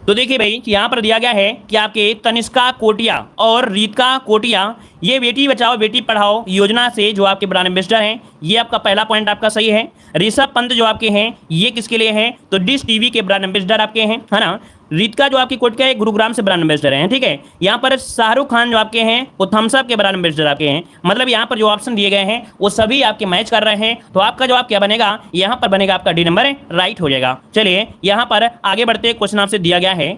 तो देखिए भाई यहाँ पर दिया गया है कि आपके तनिष्का कोटिया और रीतिका कोटिया ये बेटी बचाओ बेटी पढ़ाओ योजना से जो आपके ब्रांड एम्बेसडर हैं, ये आपका पहला पॉइंट आपका सही है। ऋषभ पंत जो आपके हैं ये किसके लिए हैं, तो डिश टीवी के ब्रांड एम्बेसडर आपके हैं, है ना। रीतिका जो आपकी कोटिया है गुरुग्राम से ब्रांड एम्बेसडर हैं। ठीक है, यहाँ पर शाहरुख खान जो आपके हैं वो थम्स अप के ब्रांड एम्बेसडर आपके हैं। मतलब यहाँ पर जो ऑप्शन दिए गए हैं वो सभी आपके मैच कर रहे हैं। तो आपका जवाब क्या बनेगा, यहाँ पर बनेगा आपका डी नंबर राइट हो जाएगा। चलिए यहाँ पर आगे बढ़ते क्वेश्चन आपसे दिया गया है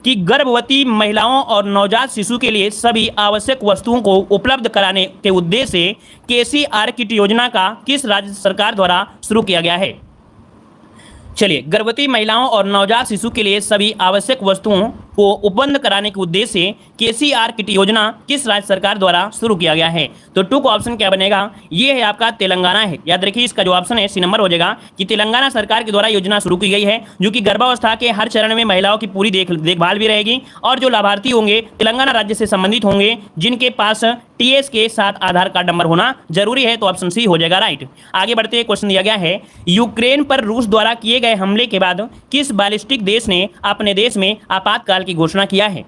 कि गर्भवती महिलाओं और नवजात शिशु के लिए सभी आवश्यक वस्तुओं को उपलब्ध कराने के उद्देश्य से केसीआर किट योजना का किस राज्य सरकार द्वारा शुरू किया गया है। चलिए, गर्भवती महिलाओं और नवजात शिशु के लिए सभी आवश्यक वस्तुओं को उपलब्ध कराने के उद्देश्य से केसीआर किट योजना किस राज्य सरकार द्वारा शुरू किया गया है। तो टू का ऑप्शन क्या बनेगा, ये है आपका तेलंगाना है। याद रखिए इसका जो ऑप्शन है सी नंबर हो जाएगा कि तेलंगाना सरकार के द्वारा योजना शुरू की गई है जो कि गर्भावस्था के हर चरण में महिलाओं की पूरी देखभाल भी रहेगी, और जो लाभार्थी होंगे तेलंगाना राज्य से संबंधित होंगे जिनके पास टीएस के साथ आधार कार्ड नंबर होना जरूरी है। तो ऑप्शन सी हो जाएगा राइट। आगे बढ़ते क्वेश्चन दिया गया है, यूक्रेन पर रूस द्वारा किए गए हमले के बाद किस बैलिस्टिक देश ने अपने देश में आपातकाल की घोषणा किया है।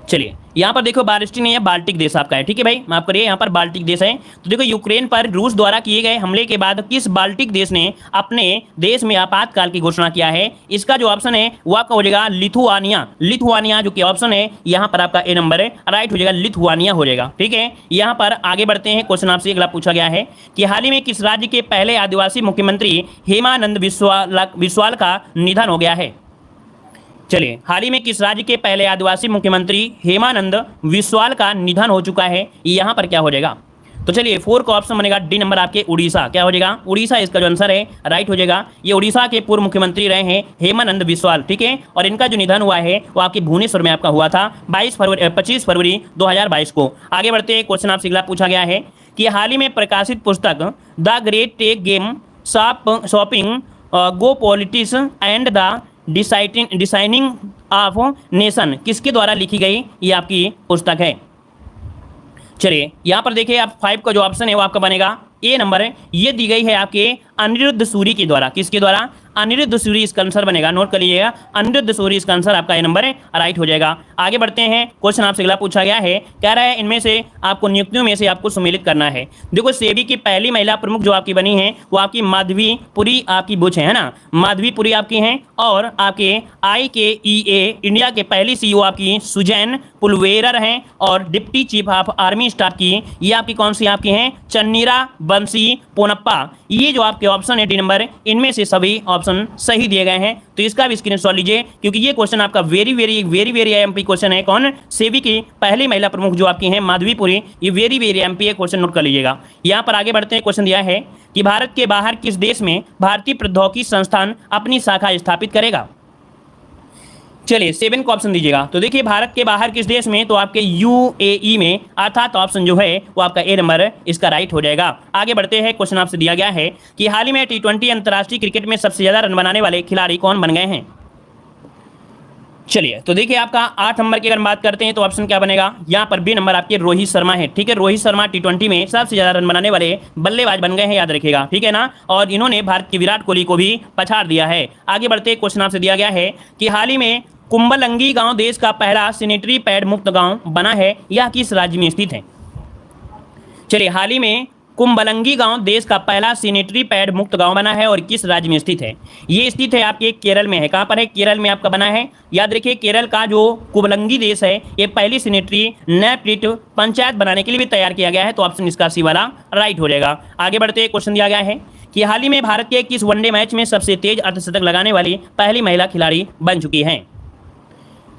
चलिए यहाँ पर देखो बैलिस्टिक नहीं है, बाल्टिक देश आपका है। ठीक है भाई, माफ करिए यहाँ पर बाल्टिक देश है। तो देखो यूक्रेन पर रूस द्वारा किए गए हमले के बाद किस बाल्टिक देश ने अपने देश में आपातकाल की घोषणा किया है। इसका जो ऑप्शन है वो आपका हो जाएगा लिथुआनिया। लिथुआनिया जो कि ऑप्शन है यहाँ पर आपका ए नंबर है राइट हो जाएगा, लिथुआनिया हो जाएगा। ठीक है, यहाँ पर आगे बढ़ते हैं, क्वेश्चन आपसे अगला पूछा गया है कि हाल ही में किस राज्य के पहले आदिवासी मुख्यमंत्री हेमानंद बिस्वाल का निधन हो गया है। चलिए, हाल ही में किस राज्य के पहले आदिवासी मुख्यमंत्री हेमानंद बिस्वाल का निधन हो चुका है, यहाँ पर क्या हो जाएगा। तो चलिए 4 का ऑप्शन बनेगा डी नंबर आपके उड़ीसा। क्या हो जाएगा? उड़ीसा इसका जो आंसर है राइट हो जाएगा। ये उड़ीसा के पूर्व मुख्यमंत्री रहे हैं हेमानंद बिस्वाल, ठीक है। और इनका जो निधन हुआ है वो आपके भुवनेश्वर में आपका हुआ था 25 फरवरी 2022 को। आगे बढ़ते हैं, क्वेश्चन आपसे अगला पूछा गया है कि हाल ही में प्रकाशित पुस्तक the great tech game shaping geopolitics and the designing of nation किसके द्वारा लिखी गई ये आपकी पुस्तक है? चलिए यहाँ पर देखिए आप 5 का जो ऑप्शन है वो आपका बनेगा ए नंबर है। ये दी गई है आपके अनिरुद्ध सूरी के द्वारा। किसके द्वारा? अनिरुद्ध सूरी इसका आंसर बनेगा, नोट कर लीजिएगा। अनिरुद्ध सूरी इसका आंसर आपका ए नंबर है राइट हो जाएगा। आगे बढ़ते हैं, क्वेश्चन आपसे अगला पूछा गया है, कह रहा है इनमें से आपको नियुक्तियों में से आपको सम्मिलित करना है। देखो सेबी की पहली महिला प्रमुख जो आपकी बनी है वो आपकी माधवीपुरी आपकी बुच है ना, माधवीपुरी आपकी हैं। और आपके IKEA इंडिया के पहली CEO आपकी सुजैन पुलवेरर हैं। और deputy chief of army staff की ये आपकी कौन सी आपकी हैं? चन्नीरा बंसी पोनप्पा। ये जो आपके ऑप्शन है डी नंबर, इनमें से सभी ऑप्शन सही दिए गए हैं। तो इसका भी स्क्रीनशॉट लीजिए क्योंकि ये क्वेश्चन आपका वेरी एमपी क्वेश्चन है। कौन? सेबी की पहली महिला प्रमुख जो आपकी हैं माधवीपुरी, ये वेरी एमपी है, क्वेश्चन नोट कर लीजिएगा। यहाँ पर आगे बढ़ते हैं, क्वेश्चन दिया है कि भारत के बाहर किस देश में भारतीय प्रौद्योगिकी संस्थान अपनी शाखा स्थापित करेगा? चलिए 7 को ऑप्शन दीजिएगा। तो देखिए भारत के बाहर किस देश में, तो आपके UAE में, अर्थात ऑप्शन जो है वो आपका ए नंबर इसका राइट हो जाएगा। आगे बढ़ते हैं, क्वेश्चन आपसे दिया गया है कि हाल ही में T20 अंतर्राष्ट्रीय क्रिकेट में सबसे ज्यादा रन बनाने वाले खिलाड़ी कौन बन गए हैं? चलिए तो देखिए आपका 8 नंबर की अगर बात करते हैं तो ऑप्शन क्या बनेगा? यहाँ पर बी नंबर आपके रोहित शर्मा है, ठीक है। रोहित शर्मा T20 में सबसे ज्यादा रन बनाने वाले बल्लेबाज बन गए हैं, याद रखिएगा, ठीक है ना। और इन्होंने भारत के विराट कोहली को भी पछाड़ दिया है। आगे बढ़ते, क्वेश्चन आपसे दिया गया है कि हाल ही में कुंबलंगी गांव देश का पहला सैनिटरी पैड मुक्त गांव बना है, यह किस राज्य में स्थित है? चलिए हाल ही में कुंबलंगी गांव देश का पहला सैनिटरी पैड मुक्त गांव बना है और किस राज्य में स्थित है? ये स्थित है आपके केरल में है। कहां पर है? केरल में आपका बना है। याद रखिए केरल का जो कुंबलंगी देश है ये पहली सैनिटरी नैपलिट पंचायत बनाने के लिए भी तैयार किया गया है। तो ऑप्शन इसका सी वाला राइट हो जाएगा। आगे बढ़ते, क्वेश्चन दिया गया है कि हाल ही में भारत के किस वनडे मैच में सबसे तेज अर्धशतक लगाने वाली पहली महिला खिलाड़ी बन चुकी हैं?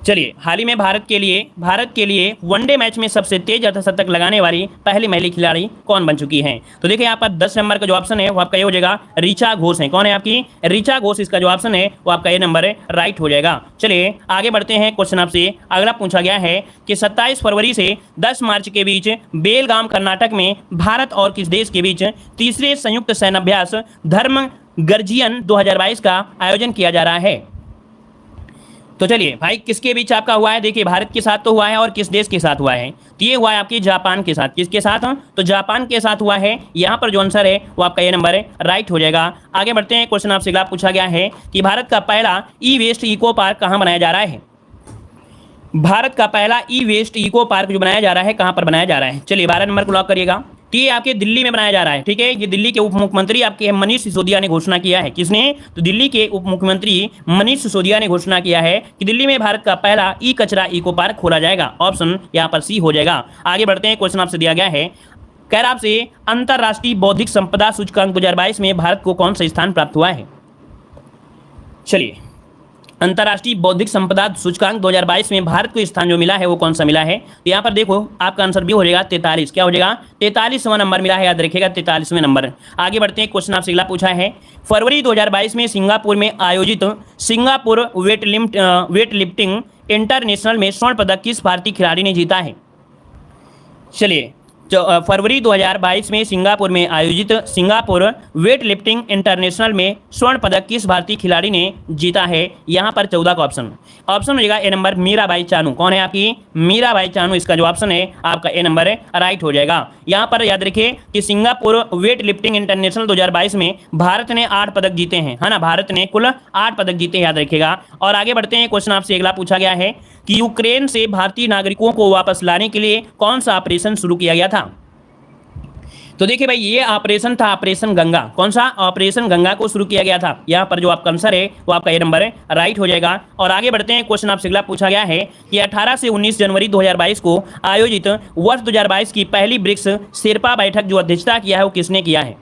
चलिए हाल ही में भारत के लिए वनडे मैच में सबसे तेज अर्धशतक लगाने वाली पहली महिला खिलाड़ी कौन बन चुकी हैं? तो देखिए यहाँ पर 10 नंबर का जो ऑप्शन है वो आपका ये हो जाएगा, ऋचा घोष है। कौन है आपकी? ऋचा घोष इसका जो ऑप्शन है वो आपका ये नंबर है राइट हो जाएगा। चलिए आगे बढ़ते हैं, क्वेश्चन आपसे अगला पूछा गया है कि 27 फरवरी से 10 मार्च के बीच बेलगाम कर्नाटक में भारत और किस देश के बीच तीसरे संयुक्त सैन्याभ्यास धर्म गर्जियन 2022 का आयोजन किया जा रहा है? तो चलिए भाई किसके बीच आपका हुआ है? देखिए भारत के साथ तो हुआ है और किस देश के साथ हुआ है? तो ये हुआ है आपकी जापान के साथ। किसके साथ? तो जापान के साथ हुआ है। यहाँ पर जो आंसर है वो आपका ये नंबर है राइट हो जाएगा। आगे बढ़ते हैं, क्वेश्चन आपसे अगला पूछा गया है कि भारत का पहला ई-वेस्ट इको पार्क कहाँ बनाया जा रहा है? भारत का पहला ई-वेस्ट इको पार्क जो बनाया जा रहा है कहाँ पर बनाया जा रहा है? चलिए 12 नंबर को लॉक करिएगा। तो ये आपके दिल्ली में बनाया जा रहा है, ठीक है। ये दिल्ली के उप मुख्यमंत्री आपके मनीष सिसोदिया ने घोषणा किया है। किसने? तो दिल्ली के उप मुख्यमंत्री मनीष सिसोदिया ने घोषणा किया है कि दिल्ली में भारत का पहला ई कचरा इको पार्क खोला जाएगा। ऑप्शन यहाँ पर सी हो जाएगा। आगे बढ़ते हैं, क्वेश्चन आपसे दिया गया है, कह रहा आपसे अंतर्राष्ट्रीय बौद्धिक संपदा सूचकांक 2022 में भारत को कौन सा स्थान प्राप्त हुआ है? चलिए अंतर्राष्ट्रीय बौद्धिक संपदा सूचकांक 2022 में भारत को स्थान जो मिला है वो कौन सा मिला है? तो यहाँ पर देखो आपका आंसर भी हो जाएगा 43। क्या हो जाएगा? 43वां नंबर मिला है, याद रखिएगा 43वें नंबर। आगे बढ़ते हैं, क्वेश्चन आपसे अगला पूछा है, फरवरी 2022 में सिंगापुर में आयोजित सिंगापुर वेट लिफ्टिंग इंटरनेशनल में स्वर्ण पदक किस भारतीय खिलाड़ी ने जीता है? चलिए फरवरी 2022 में सिंगापुर में आयोजित सिंगापुर वेट लिफ्टिंग इंटरनेशनल में स्वर्ण पदक किस भारतीय खिलाड़ी ने जीता है? यहाँ पर 14 का ऑप्शन हो जाएगा ए नंबर, मीराबाई चानू। कौन है आपकी? मीराबाई चानू इसका जो ऑप्शन है आपका ए नंबर है राइट हो जाएगा। यहाँ पर याद रखिए कि सिंगापुर वेट लिफ्टिंग इंटरनेशनल 2022 में भारत ने 8 पदक जीते हैं, है ना। भारत ने कुल 8 पदक जीते, याद रखिएगा। और आगे बढ़ते हैं, क्वेश्चन आपसे अगला पूछा गया है कि यूक्रेन से भारतीय नागरिकों को वापस लाने के लिए कौन सा ऑपरेशन शुरू किया गया था? तो देखिए भाई ये ऑपरेशन था ऑपरेशन गंगा। कौन सा? ऑपरेशन गंगा को शुरू किया गया था। यहाँ पर जो आपका आंसर है वो आपका ये नंबर है राइट हो जाएगा। और आगे बढ़ते हैं, क्वेश्चन आपसे अगला पूछा गया है कि 18 से 19 जनवरी 2022 को आयोजित वर्ष 2022 की पहली ब्रिक्स शेरपा बैठक जो अध्यक्षता किया है वो किसने किया है?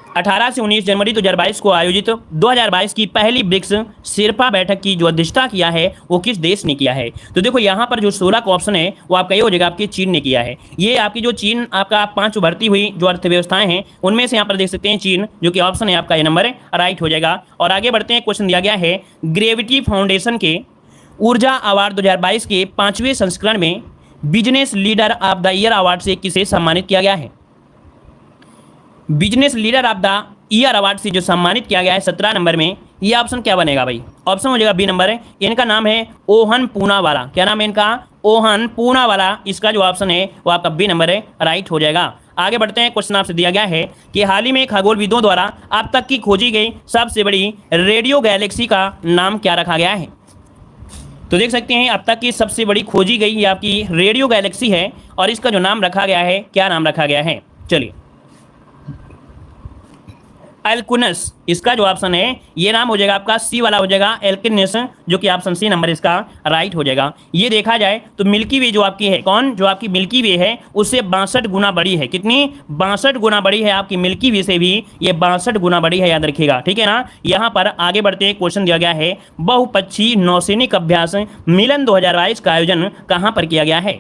18 से 19 जनवरी 2022 को आयोजित 2022 की पहली ब्रिक्स शेरपा बैठक की जो अध्यक्षता किया है वो किस देश ने किया है? तो देखो यहाँ पर जो 16 का ऑप्शन है वो आपका ये हो जाएगा, आपके चीन ने किया है। ये आपकी जो चीन आपका 5 उभरती हुई जो अर्थव्यवस्थाएं हैं उनमें से यहाँ पर देख सकते हैं चीन, जो कि ऑप्शन है आपका ये नंबर राइट हो जाएगा। और आगे बढ़ते हैं, क्वेश्चन दिया गया है ग्रेविटी फाउंडेशन के ऊर्जा अवार्ड 2022 के 5वें संस्करण में business leader of the year award से किसे सम्मानित किया गया है? Business leader of the year award से जो सम्मानित किया गया है 17 नंबर में, ये ऑप्शन क्या बनेगा भाई? ऑप्शन हो जाएगा बी नंबर है, इनका नाम है ओहन पूनावाला। क्या नाम है इनका? ओहन पूनावाला। इसका जो ऑप्शन है वो आपका बी नंबर है, राइट हो जाएगा। आगे बढ़ते हैं, क्वेश्चन आपसे दिया गया है कि हाल ही में खगोलविदों द्वारा अब तक की खोजी गई सबसे बड़ी रेडियो गैलेक्सी का नाम क्या रखा गया है? तो देख सकते हैं अब तक की सबसे बड़ी खोजी गई ये आपकी रेडियो गैलेक्सी है और इसका जो नाम रखा गया है, क्या नाम रखा गया है? चलिए, एल्कुनस इसका जो ऑप्शन है ये नाम हो जाएगा आपका सी वाला हो जाएगा, एल्कुनस, जो कि ऑप्शन सी नंबर इसका राइट हो जाएगा। ये देखा जाए तो मिल्की वे जो आपकी है, कौन? जो आपकी मिल्की वे है उससे 62 गुना बड़ी है। कितनी? 62 गुना बड़ी है आपकी मिल्की वे से भी, ये 62 गुना बड़ी है, याद रखिएगा, ठीक है ना। यहाँ पर आगे बढ़ते हैं, क्वेश्चन दिया गया है बहुपक्षीय नौसैनिक अभ्यास मिलन 2022 का आयोजन कहाँ पर किया गया है?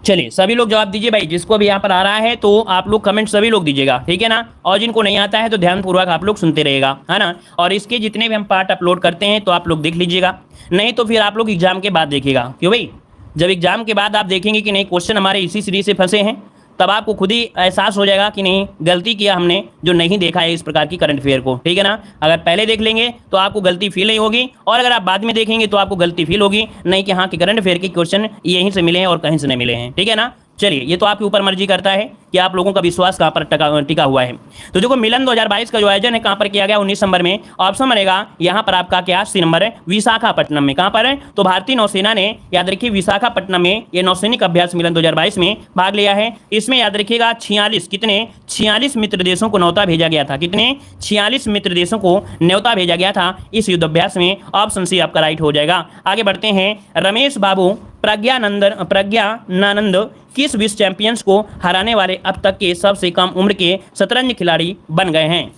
चलिए सभी लोग जवाब दीजिए भाई, जिसको भी यहाँ पर आ रहा है तो आप लोग कमेंट सभी लोग दीजिएगा, ठीक है ना। और जिनको नहीं आता है तो ध्यानपूर्वक आप लोग सुनते रहेगा, है ना। और इसके जितने भी हम पार्ट अपलोड करते हैं तो आप लोग देख लीजिएगा, नहीं तो फिर आप लोग एग्जाम के बाद देखिएगा। क्यों भाई? जब एग्जाम के बाद आप देखेंगे कि नहीं क्वेश्चन हमारे इसी सीरीज से फंसे हैं, तब आपको खुद ही एहसास हो जाएगा कि नहीं गलती किया हमने जो नहीं देखा है इस प्रकार की करंट अफेयर को, ठीक है ना। अगर पहले देख लेंगे तो आपको गलती फील नहीं होगी, और अगर आप बाद में देखेंगे तो आपको गलती फील होगी, नहीं कि हाँ कि करंट अफेयर के क्वेश्चन यहीं से मिले हैं और कहीं से नहीं मिले हैं, ठीक है ना। चलिए, ये तो आपके ऊपर मर्जी करता है कि आप लोगों का विश्वास कहाँ पर टिका हुआ है। तो देखो मिलन 2022 का जो आयोजन है कहाँ पर किया गया? 19 नंबर में। ऑप्शन बनेगा यहाँ पर आपका क्या? सी नंबर है, विशाखापट्टनम में। कहाँ पर है? तो भारतीय नौसेना ने, याद रखिए, विशाखापट्टनम में ये नौसैनिक अभ्यास मिलन 2022 में भाग लिया है। इसमें याद रखिएगा 46 कितने 46 मित्र देशों को न्योता भेजा गया था। कितने? 46 मित्र देशों को न्योता भेजा गया था इस युद्धाभ्यास में। ऑप्शन सी आपका राइट हो जाएगा। आगे बढ़ते हैं, रमेश बाबू प्रज्ञानानंद किस विश्व चैंपियंस को हराने वाले अब तक के सबसे कम उम्र के शतरंज खिलाड़ी बन गए हैं?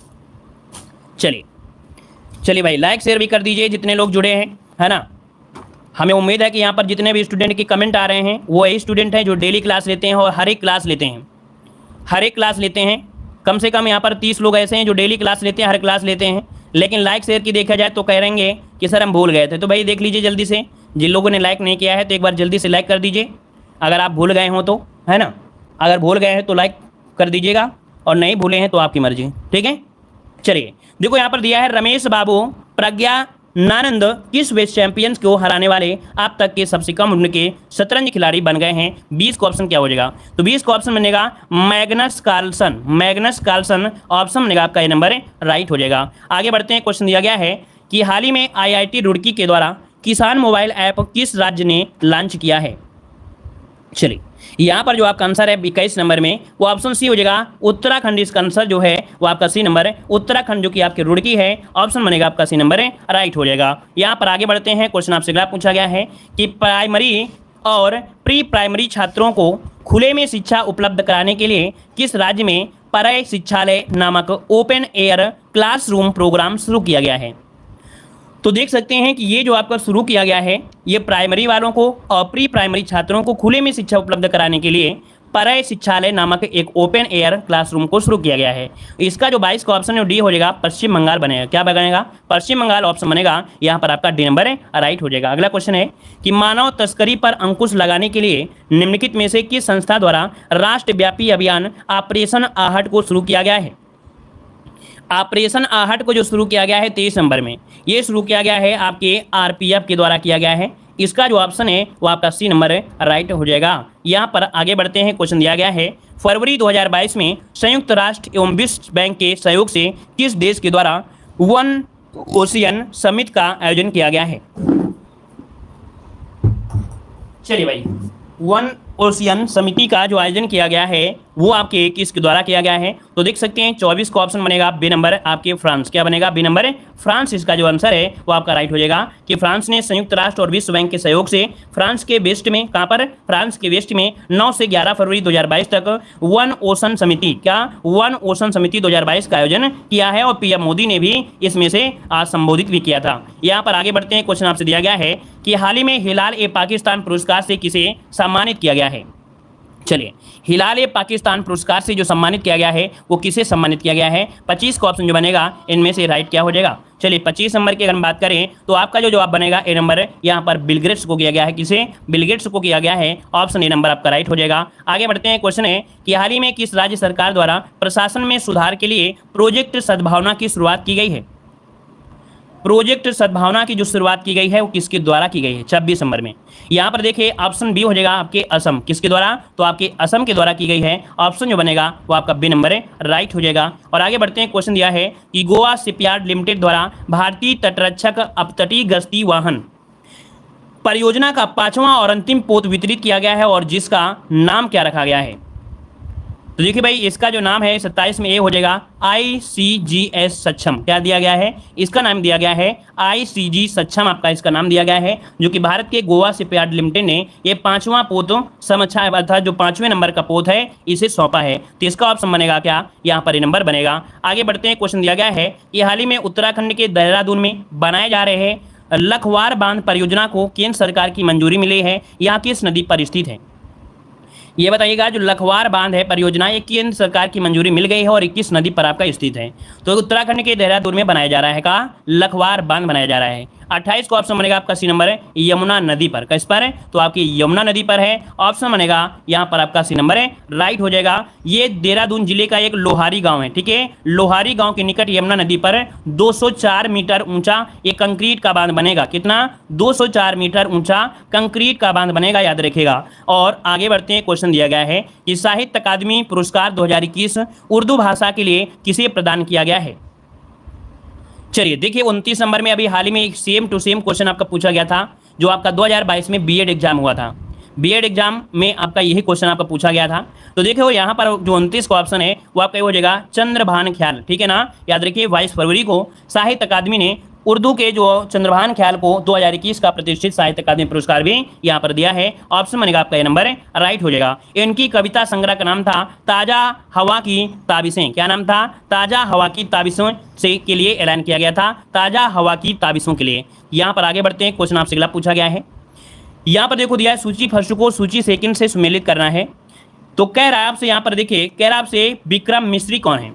चलिए भाई, लाइक शेयर भी कर दीजिए जितने लोग जुड़े हैं, है ना। हमें उम्मीद है कि यहाँ पर जितने भी स्टूडेंट के कमेंट आ रहे हैं वो वही स्टूडेंट हैं जो डेली क्लास लेते हैं और हर एक क्लास लेते हैं। कम से कम यहाँ पर 30 लोग ऐसे हैं जो डेली क्लास लेते हैं, हर क्लास लेते हैं। लेकिन लाइक शेयर की देखा जाए तो कह रहेंगे कि सर हम भूल गए थे। तो भाई देख लीजिए जल्दी से, जिन लोगों ने लाइक नहीं किया है तो एक बार जल्दी से लाइक कर दीजिए, अगर आप भूल गए हो तो, है ना। अगर भूल गए हैं तो लाइक कर दीजिएगा, और नहीं भूले हैं तो आपकी मर्जी, ठीक है। चलिए देखो यहाँ पर दिया है रमेश बाबू प्रज्ञानानंद किस विश्व चैंपियंस को हराने वाले अब तक के सबसे कम उम्र के शतरंज खिलाड़ी बन गए हैं? 20 का ऑप्शन क्या हो जाएगा? तो 20 का ऑप्शन बनेगा मैग्नस कार्लसन। ऑप्शन बनेगा आपका ये नंबर राइट हो जाएगा। आगे बढ़ते हैं, क्वेश्चन दिया गया है कि हाल ही में IIT रुड़की के द्वारा किसान मोबाइल ऐप किस राज्य ने लॉन्च किया है? चलिए यहाँ पर जो आपका आंसर है 21 नंबर में, वो ऑप्शन सी हो जाएगा उत्तराखंड। इसका आंसर जो है वो आपका सी नंबर है, उत्तराखंड, जो कि आपके रुड़की है। ऑप्शन बनेगा आपका सी नंबर राइट हो जाएगा। यहाँ पर आगे बढ़ते हैं, क्वेश्चन आपसे अगला पूछा गया है कि प्राइमरी और प्री प्राइमरी छात्रों को खुले में शिक्षा उपलब्ध कराने के लिए किस राज्य में परय शिक्षालय नामक ओपन एयर क्लासरूम प्रोग्राम शुरू किया गया है? तो देख सकते हैं कि ये जो आपका शुरू किया गया है ये प्राइमरी वालों को और प्री प्राइमरी छात्रों को खुले में शिक्षा उपलब्ध कराने के लिए परय शिक्षालय नामक एक ओपन एयर क्लासरूम को शुरू किया गया है। इसका जो 22 का ऑप्शन है डी हो जाएगा, पश्चिम बंगाल बनेगा। क्या बनेगा? पश्चिम बंगाल ऑप्शन बनेगा। यहाँ पर आपका डी नंबर राइट हो जाएगा। अगला क्वेश्चन है कि मानव तस्करी पर अंकुश लगाने के लिए निम्नलिखित में से किस संस्था द्वारा राष्ट्रव्यापी अभियान ऑपरेशन आहट को शुरू किया गया है? ऑपरेशन आहट को जो शुरू किया गया है 23 नंबर में, ये शुरू किया गया है आपके RPF के द्वारा किया गया है। इसका जो ऑप्शन है वो आपका सी नंबर राइट हो जाएगा। यहाँ पर आगे बढ़ते हैं, क्वेश्चन दिया गया है फरवरी 2022 में संयुक्त राष्ट्र एवं विश्व बैंक के सहयोग से किस देश के द्वारा वन ओशियन समिट का आयोजन किया गया है? चलिए भाई, वन ओशियन समिति का जो आयोजन किया गया है वो आपके किसके द्वारा किया गया है? तो देख सकते हैं 24 का ऑप्शन बनेगा बी नंबर आपके फ्रांस। क्या बनेगा? बी नंबर फ्रांस इसका जो आंसर है वो आपका राइट हो जाएगा कि फ्रांस ने संयुक्त राष्ट्र और विश्व बैंक के सहयोग से फ्रांस के वेस्ट में, कहां पर? फ्रांस के वेस्ट में 9 से 11 फरवरी 2022 तक वन ओशन समिति, क्या? वन ओशन समिति 2022 का आयोजन किया है और पीएम मोदी ने भी इसमें से आज संबोधित भी किया था। यहाँ पर आगे बढ़ते हैं, क्वेश्चन आपसे दिया गया है कि हाल ही में हिलाल ए पाकिस्तान पुरस्कार से किसे सम्मानित किया गया है? चलिए, हिलाल ए पाकिस्तान पुरस्कार से जो सम्मानित किया गया है वो किसे सम्मानित किया गया है? 25 का ऑप्शन जो बनेगा इनमें से राइट क्या हो जाएगा? चलिए 25 नंबर की अगर हम बात करें तो आपका जो जवाब बनेगा ए नंबर, यहाँ पर बिल गेट्स को किया गया है। किसे? बिल गेट्स को किया गया है। ऑप्शन ए नंबर आपका राइट हो जाएगा। आगे बढ़ते हैं, क्वेश्चन है कि हाल ही में किस राज्य सरकार द्वारा प्रशासन में सुधार के लिए प्रोजेक्ट सद्भावना की शुरुआत की गई है? प्रोजेक्ट सद्भावना की जो शुरुआत की गई है वो किसके द्वारा की गई है? 26 नंबर में। यहाँ पर देखिए ऑप्शन बी हो जाएगा आपके असम। किसके द्वारा? तो आपके असम के द्वारा की गई है। ऑप्शन जो बनेगा वो आपका बी नंबर राइट हो जाएगा। और आगे बढ़ते हैं, क्वेश्चन दिया है कि गोवा शिपयार्ड लिमिटेड द्वारा भारतीय तटरक्षक अपतटीय गश्ती वाहन परियोजना का 5वां और अंतिम पोत वितरित किया गया है और जिसका नाम क्या रखा गया है? तो देखिए भाई, इसका जो नाम है 27 में ए हो जाएगा ICGS सक्षम। क्या दिया गया है? इसका नाम दिया गया है ICG सक्षम, आपका इसका नाम दिया गया है, जो कि भारत के गोवा शिपयार्ड लिमिटेड ने ये 5वां पोत समझा, अर्थात जो 5वें नंबर का पोत है इसे सौंपा है। तो इसका ऑप्शन बनेगा क्या? यहाँ पर नंबर बनेगा। आगे बढ़ते हैं, क्वेश्चन दिया गया है कि हाल ही में उत्तराखंड के देहरादून में बनाए जा रहे लखवार बांध परियोजना को केंद्र सरकार की मंजूरी मिली है। यह किस नदी पर स्थित है? ये बताइएगा, जो लखवार बांध है परियोजना ये केंद्र सरकार की मंजूरी मिल गई है और 21 नदी पर आपका स्थित है। तो उत्तराखंड के देहरादून में बनाया जा रहा है, कहा? लखवार बांध बनाया जा रहा है। 28 का ऑप्शन बनेगा आपका सी नंबर है यमुना नदी पर। किस पर है? तो आपकी यमुना नदी पर है। ऑप्शन बनेगा यहाँ पर आपका सी नंबर है राइट हो जाएगा। ये देहरादून जिले का एक लोहारी गांव है, ठीक है। लोहारी गांव के निकट यमुना नदी पर 204 मीटर ऊंचा ये कंक्रीट का बांध बनेगा। कितना? 204 मीटर ऊंचा कंक्रीट का बांध बनेगा, याद रखेगा। और आगे बढ़ते हैं, क्वेश्चन दिया गया है कि साहित्य अकादमी पुरस्कार 2021 उर्दू भाषा के लिए किसे प्रदान किया गया है? चलिए देखिए 29 नंबर में अभी हाल ही में एक सेम टू सेम क्वेश्चन आपका पूछा गया था, जो आपका 2022 में बीएड एग्जाम हुआ था। बीएड एग्जाम में आपका यही क्वेश्चन आपका पूछा गया था। तो देखो यहाँ पर जो 29 का ऑप्शन है वो आपका हो जाएगा चंद्रभान ख्याल, ठीक है ना। याद रखिए 22 फरवरी को साहित्य अकादमी ने उर्दू के जो चंद्रभान ख्याल को 2021 का प्रतिष्ठित साहित्य अकादमी पुरस्कार भी यहाँ पर दिया है। ऑप्शन बनेगा आपका ये नंबर राइट हो जाएगा। इनकी कविता संग्रह का नाम था ताजा हवा की ताबिशें। क्या नाम था? ताजा हवा की ताबिशों से के लिए ऐलान किया गया था, ताजा हवा की ताबिशों के लिए। यहाँ पर आगे बढ़ते हैं, क्वेश्चन आपसे अगला पूछा गया है। यहाँ पर देखो दिया है सूची फर्स्ट को सूची सेकंड से सुमेलित करना है। तो कह रहा है आपसे, यहाँ पर देखिए कह रहा है आपसे विक्रम मिस्री कौन है?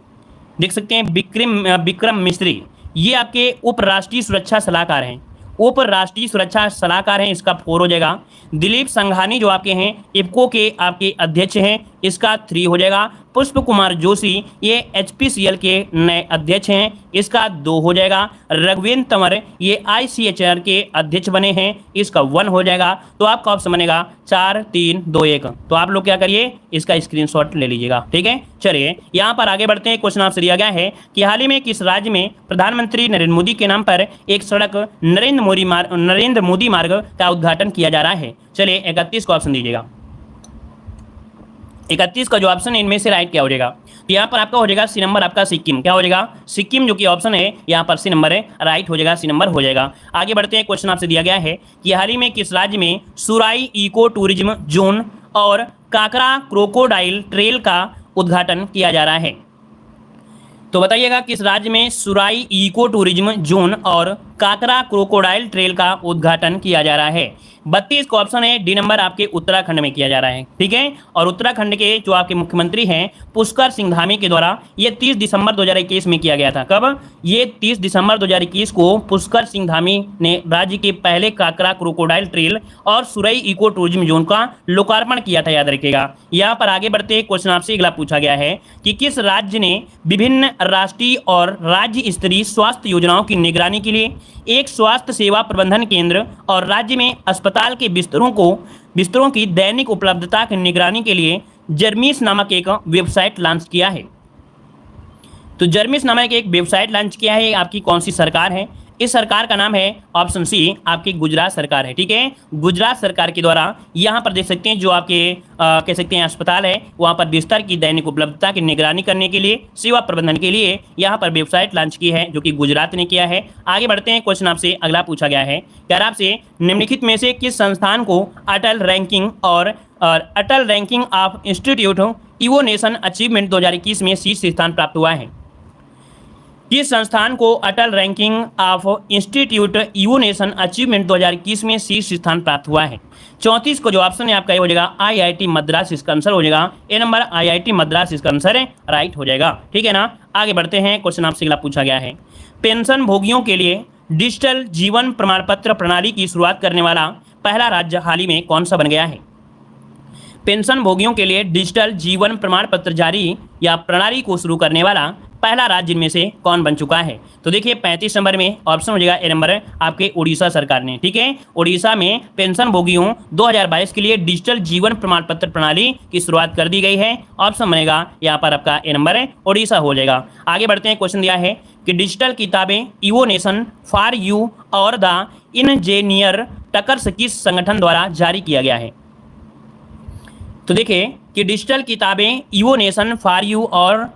देख सकते हैं विक्रम मिस्री ये आपके उप राष्ट्रीय सुरक्षा सलाहकार हैं। उप राष्ट्रीय सुरक्षा सलाहकार हैं, इसका 4 हो जाएगा। दिलीप संघानी जो आपके हैं इफ्को के आपके अध्यक्ष हैं, इसका 3 हो जाएगा। पुष्प कुमार जोशी ये HPCL के नए अध्यक्ष हैं, इसका 2 हो जाएगा। रघुवेंद्र तंवर ये ICHR के अध्यक्ष बने हैं, इसका 1 हो जाएगा। तो आपका ऑप्शन बनेगा 4 3 2 1। तो आप लोग क्या करिए, इसका स्क्रीनशॉट ले लीजिएगा, ठीक है। चलिए यहाँ पर आगे बढ़ते हैं। क्वेश्चन आपसे दिया गया है कि हाल ही में किस राज्य में प्रधानमंत्री नरेंद्र मोदी के नाम पर एक सड़क नरेंद्र मोदी मार्ग का उद्घाटन किया जा रहा है? चलिए 31 का ऑप्शन दीजिएगा। 31 का जो ऑप्शन है इनमें से राइट क्या हो जाएगा? तो यहाँ पर आपका हो जाएगा सी नंबर आपका सिक्किम। क्या हो जाएगा? सिक्किम जो कि ऑप्शन है यहाँ पर सी नंबर है राइट हो जाएगा, सी नंबर हो जाएगा। आगे बढ़ते हैं, क्वेश्चन आपसे दिया गया है कि हाल ही में किस राज्य में सुराई इको टूरिज्म जोन और काकरा क्रोकोडाइल ट्रेल का उद्घाटन किया जा रहा है? तो बताइएगा किस राज्य में सुराई इको टूरिज्म जोन और काकरा क्रोकोडाइल ट्रेल का उद्घाटन किया जा रहा है? 32 का ऑप्शन है डी नंबर आपके उत्तराखंड में किया जा रहा है, ठीक है। और उत्तराखंड के जो आपके मुख्यमंत्री हैं पुष्कर सिंह धामी के द्वारा ये 30 दिसंबर 2021 में किया गया था। कब? ये 30 दिसंबर 2021 को पुष्कर सिंह धामी ने राज्य के पहले काकरा क्रोकोडाइल ट्रेल और सुराई इको टूरिज्म जोन का लोकार्पण किया था, याद रखिएगा। यहाँ पर आगे बढ़ते क्वेश्चन आपसे अगला पूछा गया है कि किस राज्य ने विभिन्न राष्ट्रीय और राज्य स्तरीय स्वास्थ्य योजनाओं की निगरानी के लिए एक स्वास्थ्य सेवा प्रबंधन केंद्र और राज्य में अस्पताल के बिस्तरों की दैनिक उपलब्धता की निगरानी के लिए जर्मीस नामक एक वेबसाइट लॉन्च किया है? तो जर्मीस नामक एक वेबसाइट लॉन्च किया है, आपकी कौन सी सरकार है? इस सरकार का नाम है ऑप्शन सी आपकी गुजरात सरकार है। ठीक है, गुजरात सरकार के द्वारा यहाँ पर देख सकते हैं जो आपके कह सकते हैं अस्पताल है, वहाँ पर बिस्तर की दैनिक उपलब्धता की निगरानी करने के लिए, सेवा प्रबंधन के लिए यहाँ पर वेबसाइट लॉन्च की है, जो कि गुजरात ने किया है। आगे बढ़ते हैं, क्वेश्चन आपसे अगला पूछा गया है, क्या आपसे निम्नलिखित में से किस संस्थान को अटल रैंकिंग और अटल रैंकिंग ऑफ इंस्टीट्यूट इवोनेशन अचीवमेंट 2021 में शीर्ष स्थान प्राप्त हुआ है? किस संस्थान को अटल रैंकिंग ऑफ इंस्टीट्यूट इवोनेशन अचीवमेंट 2021 में शीर्ष स्थान प्राप्त हुआ है? 34 को जो ऑप्शन है आपका ये हो जाएगा आईआईटी मद्रास, इसका आंसर हो जाएगा ए नंबर आईआईटी मद्रास, इसका आंसर है राइट हो जाएगा। ठीक है ना, आगे बढ़ते हैं, क्वेश्चन आपसे अगला पूछा गया है, पेंशन भोगियों के लिए डिजिटल जीवन प्रमाण पत्र प्रणाली की शुरुआत करने वाला पहला राज्य हाल ही में कौन सा बन गया है? पेंशन भोगियों के लिए डिजिटल जीवन प्रमाण पत्र जारी या प्रणाली को शुरू करने वाला पहला राज्य इनमें से कौन बन चुका है? तो देखिए 35 नंबर में ऑप्शन हो जाएगा ए नंबर आपके उड़ीसा सरकार ने। ठीक है, उड़ीसा में पेंशन भोगियों 2022 के लिए डिजिटल जीवन प्रमाण पत्र प्रणाली की शुरुआत कर दी गई है। ऑप्शन बनेगा यहाँ पर आपका ए नंबर उड़ीसा हो जाएगा। आगे बढ़ते हैं, क्वेश्चन दिया है कि डिजिटल किताबें इवोनेशन फॉर यू और द इंजीनियर टकर्स किस संगठन द्वारा जारी किया गया है? तो देखिए कि डिजिटल किताबें इवोनेशन फॉर यू और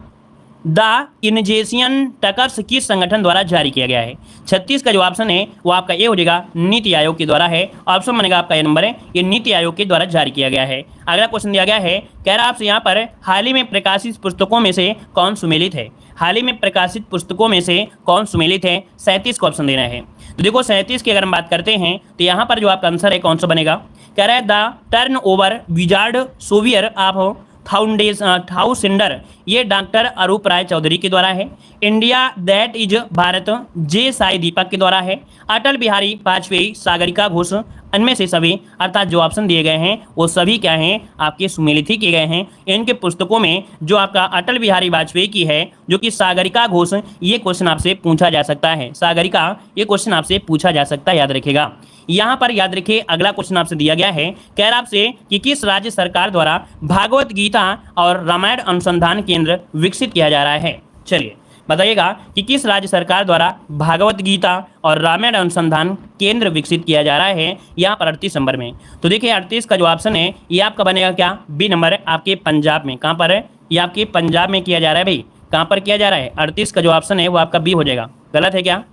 द इनजेशियन टकर्स किस संगठन द्वारा जारी किया गया है? 36 का जो ऑप्शन है वो आपका ये हो जाएगा नीति आयोग के द्वारा है। ऑप्शन बनेगा आपका ये नंबर है, ये नीति आयोग के द्वारा जारी किया गया है। अगला क्वेश्चन दिया गया है, कह रहा आपसे यहाँ पर हाल ही में प्रकाशित पुस्तकों में से कौन सुमेलित है? हाल ही में प्रकाशित पुस्तकों में से कौन सुमेलित है? 37 का ऑप्शन देना है। तो देखो 37 की अगर हम बात करते हैं तो यहाँ पर जो आपका आंसर है कौन सा बनेगा? कह रहा है the turn over wizard saviour of thousands, ये डॉक्टर अरूप राय चौधरी के द्वारा है। India that is Bharat J Sai Deepak के द्वारा है। अटल बिहारी वाजपेयी सागरिका घोष, इनमें से सभी अर्थात जो ऑप्शन दिए गए हैं वो सभी क्या हैं आपके सुमेलित ही किए गए हैं। इनके पुस्तकों में जो आपका अटल बिहारी वाजपेयी की है जो कि सागरिका घोष, ये क्वेश्चन आपसे पूछा जा सकता है। सागरिका ये क्वेश्चन आपसे पूछा जा सकता है, याद रखिएगा। यहाँ पर याद रखिए अगला क्वेश्चन आपसे दिया गया है, कह रहा आपसे कि किस राज्य सरकार द्वारा भागवत गीता और रामायण अनुसंधान केंद्र विकसित किया जा रहा है? चलिए बताइएगा कि किस राज्य सरकार द्वारा भागवत गीता और रामायण अनुसंधान केंद्र विकसित किया जा रहा है यहाँ पर 38 नंबर में। तो देखिए 38 का जो ऑप्शन है ये आपका बनेगा क्या? बी नंबर है आपके पंजाब में। कहाँ पर है? ये आपके पंजाब में किया जा रहा है भाई। कहाँ पर किया जा रहा है? 38 का जो ऑप्शन है वो आपका बी हो जाएगा। गलत है क्या?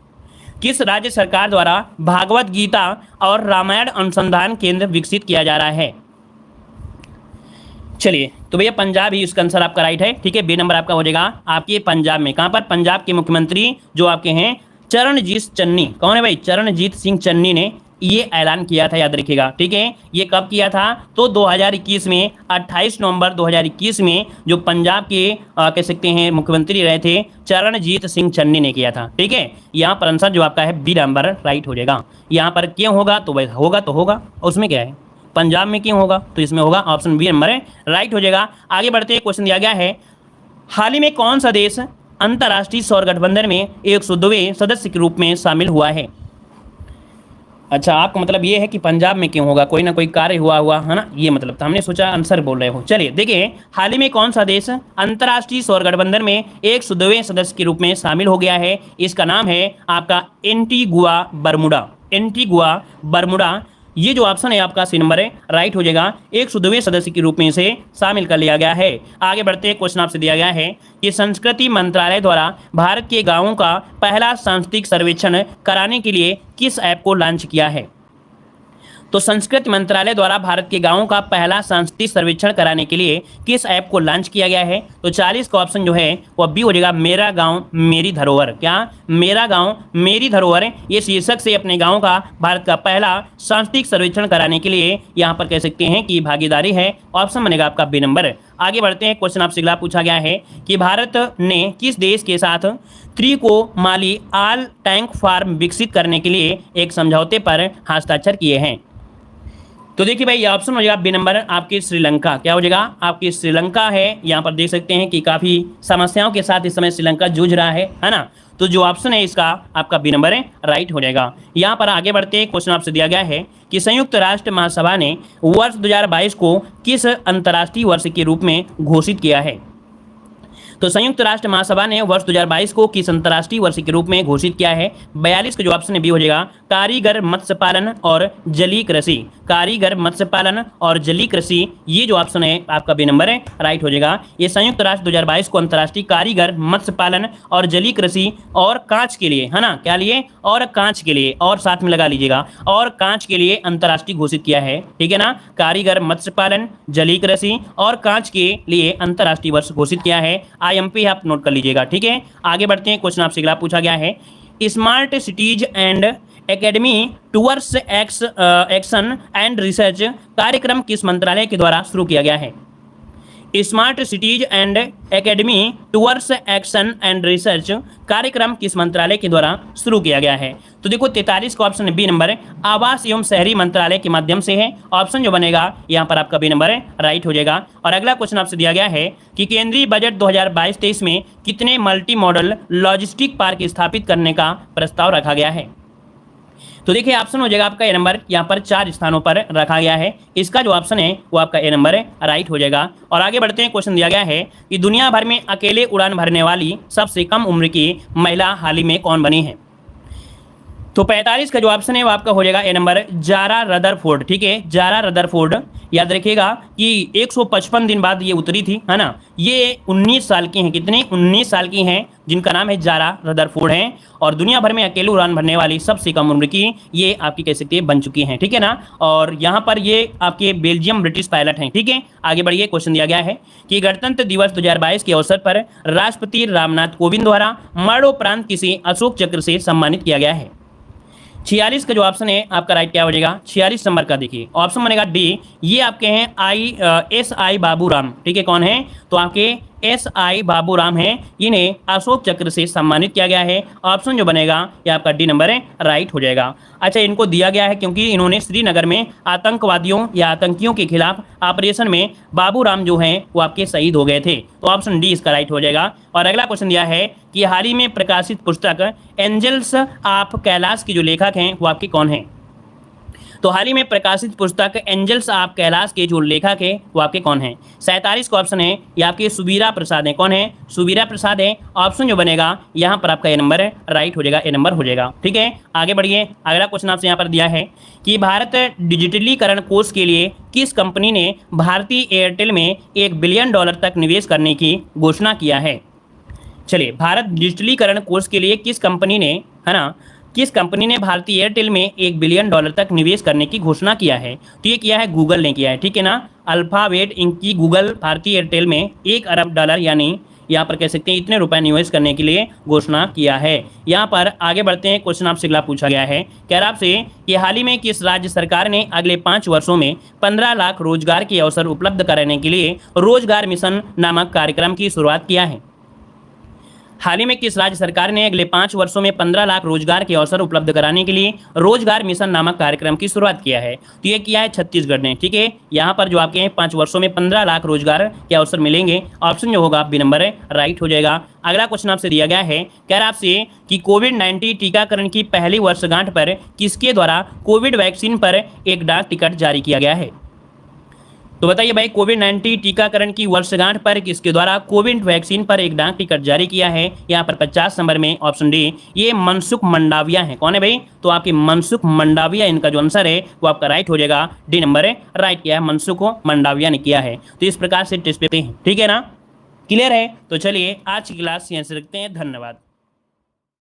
किस राज्य सरकार द्वारा भागवत गीता और रामायण अनुसंधान केंद्र विकसित किया जा रहा है? चलिए तो भैया पंजाब ही इसका आंसर आपका राइट है। ठीक है, बी नंबर आपका हो जाएगा आपके पंजाब में। कहाँ पर? पंजाब के मुख्यमंत्री जो आपके हैं चरणजीत चन्नी। कौन है भाई? चरणजीत सिंह चन्नी ने ये ऐलान किया था, याद रखिएगा। ठीक है, ये कब किया था? तो 2021 में 28 नवंबर 2021 में जो पंजाब के कह सकते हैं मुख्यमंत्री रहे थे चरणजीत सिंह चन्नी ने किया था। ठीक है, यहाँ पर आंसर जो आपका है बी नंबर राइट हो जाएगा। यहाँ पर क्यों होगा? तो भाई होगा तो होगा, उसमें क्या है? पंजाब में क्यों होगा? तो इसमें होगा, ऑप्शन बी नंबर है राइट हो जाएगा। आगे बढ़ते हैं, क्वेश्चन दिया गया है, हाल ही में कौन सा देश अंतर्राष्ट्रीय सौर गठबंधन में 102वें सदस्य के रूप में शामिल हुआ है? अच्छा, आपका मतलब ये है कि पंजाब में क्यों होगा? कोई ना कोई कार्य हुआ है ना, ये मतलब था। हमने सोचा आंसर बोल रहे हो। चलिए देखिए, हाल ही में कौन सा देश अंतर्राष्ट्रीय सौर गठबंधन में 102वें सदस्य के रूप में शामिल हो गया है? इसका नाम है आपका एंटीगुआ बरमूडा। एंटीगुआ बरमूडा ये जो ऑप्शन है आपका सी नंबर है राइट हो जाएगा। 102वें सदस्य के रूप में इसे शामिल कर लिया गया है। आगे बढ़ते हैं, क्वेश्चन आपसे दिया गया है कि संस्कृति मंत्रालय द्वारा भारत के गांवों का पहला सांस्कृतिक सर्वेक्षण कराने के लिए किस ऐप को लॉन्च किया है? तो संस्कृति मंत्रालय द्वारा भारत के गांवों का पहला सांस्कृतिक सर्वेक्षण कराने के लिए किस ऐप को लॉन्च किया गया है? तो 40 का ऑप्शन जो है वो बी हो जाएगा, मेरा गांव मेरी धरोहर। क्या? मेरा गांव मेरी धरोहर। ये शीर्षक से अपने गांव का भारत का पहला सांस्कृतिक सर्वेक्षण कराने के लिए यहाँ पर कह सकते हैं कि भागीदारी है। ऑप्शन बनेगा आपका बी नंबर। आगे बढ़ते हैं, क्वेश्चन आपसे अगला पूछा गया है कि भारत ने किस देश के साथ त्रिकोमाली ऑल टैंक फार्म विकसित करने के लिए एक समझौते पर हस्ताक्षर किए हैं? तो देखिए भाई, ये ऑप्शन हो जाएगा बी नंबर आपके श्रीलंका। क्या हो जाएगा? आपकी श्रीलंका है। यहाँ पर देख सकते हैं कि काफ़ी समस्याओं के साथ इस समय श्रीलंका जूझ रहा है ना। तो जो ऑप्शन है इसका आपका बी नंबर है राइट हो जाएगा। यहाँ पर आगे बढ़ते हैं, क्वेश्चन आपसे दिया गया है कि संयुक्त राष्ट्र महासभा ने वर्ष 2022 को किस अंतर्राष्ट्रीय वर्ष के रूप में घोषित किया है? तो संयुक्त राष्ट्र महासभा ने वर्ष 2022 को किस अंतर्राष्ट्रीय वर्ष के रूप में घोषित किया है? 42 का जो ऑप्शन है बी हो जाएगा, कारीगर मत्स्य पालन और जलीय कृषि। कारीगर मत्स्य पालन और जलीय कृषि, ये जो ऑप्शन है आपका बी नंबर है, राइट हो जाएगा। ये संयुक्त राष्ट्र 2022 को अंतर्राष्ट्रीय कारीगर मत्स्य पालन और जलीय कृषि और कांच के लिए, है ना, क्या लिए, और कांच के लिए, और साथ में लगा लीजिएगा, और कांच के लिए अंतर्राष्ट्रीय घोषित किया है, ठीक है ना। कारीगर मत्स्य पालन, जलीय कृषि और कांच के लिए अंतर्राष्ट्रीय वर्ष घोषित किया है। IMP आप नोट कर लीजिएगा, ठीक है। आगे बढ़ते हैं, क्वेश्चन आपसे अगला पूछा गया है, smart cities and academy towards action and research कार्यक्रम किस मंत्रालय के द्वारा शुरू किया गया है? Smart cities and academy towards action and research कार्यक्रम किस मंत्रालय के द्वारा शुरू किया गया है? तो देखो 43 का ऑप्शन बी नंबर है, आवास एवं शहरी मंत्रालय के माध्यम से है। ऑप्शन जो बनेगा यहाँ पर आपका बी नंबर है, राइट हो जाएगा। और अगला क्वेश्चन आपसे दिया गया है कि केंद्रीय बजट 2022-23 में कितने मल्टी मॉडल लॉजिस्टिक पार्क स्थापित करने का प्रस्ताव रखा गया है? तो देखिए ऑप्शन हो जाएगा आपका ए नंबर, यहाँ पर 4 स्थानों पर रखा गया है। इसका जो ऑप्शन है वो आपका ए नंबर है, राइट हो जाएगा। और आगे बढ़ते हैं, क्वेश्चन दिया गया है कि दुनिया भर में अकेले उड़ान भरने वाली सबसे कम उम्र की महिला हाल ही में कौन बनी है? तो 45 का जो ऑप्शन है वो आपका हो जाएगा ए नंबर, जारा रदरफोर्ड, ठीक है, जारा रदरफोर्ड। याद रखिएगा कि 155 दिन बाद ये उतरी थी, है ना। ये 19 साल की हैं, कितनी, 19 साल की हैं, जिनका नाम है जारा रदरफोर्ड है। और दुनिया भर में अकेले उड़ान भरने वाली सबसे कम उम्र की ये आपकी कह सकते हैं बन चुकी हैं, ठीक है ना। और यहाँ पर ये आपके बेल्जियम ब्रिटिश पायलट हैं, ठीक है। आगे बढ़िए, क्वेश्चन दिया गया है कि गणतंत्र दिवस 2022 के अवसर पर राष्ट्रपति रामनाथ कोविंद द्वारा मरणोपरांत किसे अशोक चक्र से सम्मानित किया गया है? 46 का जो ऑप्शन है आपका राइट क्या हो जाएगा? 46 नंबर का देखिए ऑप्शन बनेगा डी। ये आपके हैं SI बाबूराम, ठीक है। कौन है? तो आपके SI बाबूराम हैं, इन्हें अशोक चक्र से सम्मानित किया गया है। ऑप्शन जो बनेगा ये आपका डी नंबर है, राइट हो जाएगा। अच्छा, इनको दिया गया है क्योंकि इन्होंने श्रीनगर में आतंकवादियों या आतंकियों के खिलाफ ऑपरेशन में बाबूराम जो हैं वो आपके शहीद हो गए थे। तो ऑप्शन डी इसका राइट हो जाएगा। और अगला क्वेश्चन दिया है कि हाल ही में प्रकाशित पुस्तक एंजल्स ऑफ कैलाश के जो लेखक हैं वो आपके कौन हैं? तो हाल ही में प्रकाशित पुस्तक एंजल्स ऑफ कैलाश के जो लेखक है वो आपके कौन हैं? 47 का ऑप्शन है ये आपके सुबीरा प्रसाद है। कौन है? सुबीरा प्रसाद है। ऑप्शन जो बनेगा यहाँ पर आपका ए नंबर है, राइट हो जाएगा, ए नंबर हो जाएगा, ठीक है। आगे बढ़िए, अगला क्वेश्चन आपसे यहाँ पर दिया है कि भारत डिजिटलीकरण कोष के लिए किस कंपनी ने भारतीय एयरटेल में $1 बिलियन तक निवेश करने की घोषणा किया है? चलिए, भारत डिजिटलीकरण कोष के लिए किस कंपनी ने, है ना, किस कंपनी ने भारतीय एयरटेल में $1 बिलियन तक निवेश करने की घोषणा किया है? तो ये किया है गूगल ने किया है, ठीक है ना। अल्फाबेट इंक की गूगल भारतीय एयरटेल में $1 अरब यानी यहाँ पर कह सकते हैं इतने रुपए निवेश करने के लिए घोषणा किया है। यहाँ पर आगे बढ़ते हैं, क्वेश्चन आपसे अगला पूछा गया है, कह रहा आपसे कि हाल ही में किस राज्य सरकार ने अगले 5 वर्षों में 15 लाख रोजगार के अवसर उपलब्ध कराने के लिए रोजगार मिशन नामक कार्यक्रम की शुरुआत किया है? हाल ही में किस राज्य सरकार ने अगले 5 वर्षों में 15 लाख रोजगार के अवसर उपलब्ध कराने के लिए रोजगार मिशन नामक कार्यक्रम की शुरुआत किया है? तो ये किया है छत्तीसगढ़ ने, ठीक है। यहाँ पर जो आपके 5 वर्षों में 15 लाख रोजगार के अवसर मिलेंगे। ऑप्शन जो होगा बी नंबर है, राइट हो जाएगा। अगला क्वेश्चन आपसे दिया गया है, कह रहा आपसे कि कोविड-19 टीकाकरण की पहली वर्षगांठ पर किसके द्वारा कोविड वैक्सीन पर एक डाक टिकट जारी किया गया है? तो बताइए भाई, कोविड-19 टीकाकरण की वर्षगांठ पर किसके द्वारा कोविड वैक्सीन पर एक डाक टिकट जारी किया है? यहाँ पर 50 नंबर में ऑप्शन डी, ये मनसुख मंडाविया है। कौन है भाई? तो आपकी मनसुख मंडाविया, इनका जो आंसर है वो आपका राइट हो जाएगा, डी नंबर है, राइट किया है, मनसुख मंडाविया ने किया है। तो इस प्रकार से टेस्ट पेपर हैं, ठीक है ना, क्लियर है। तो चलिए आज की क्लास यहाँ से रखते हैं, धन्यवाद।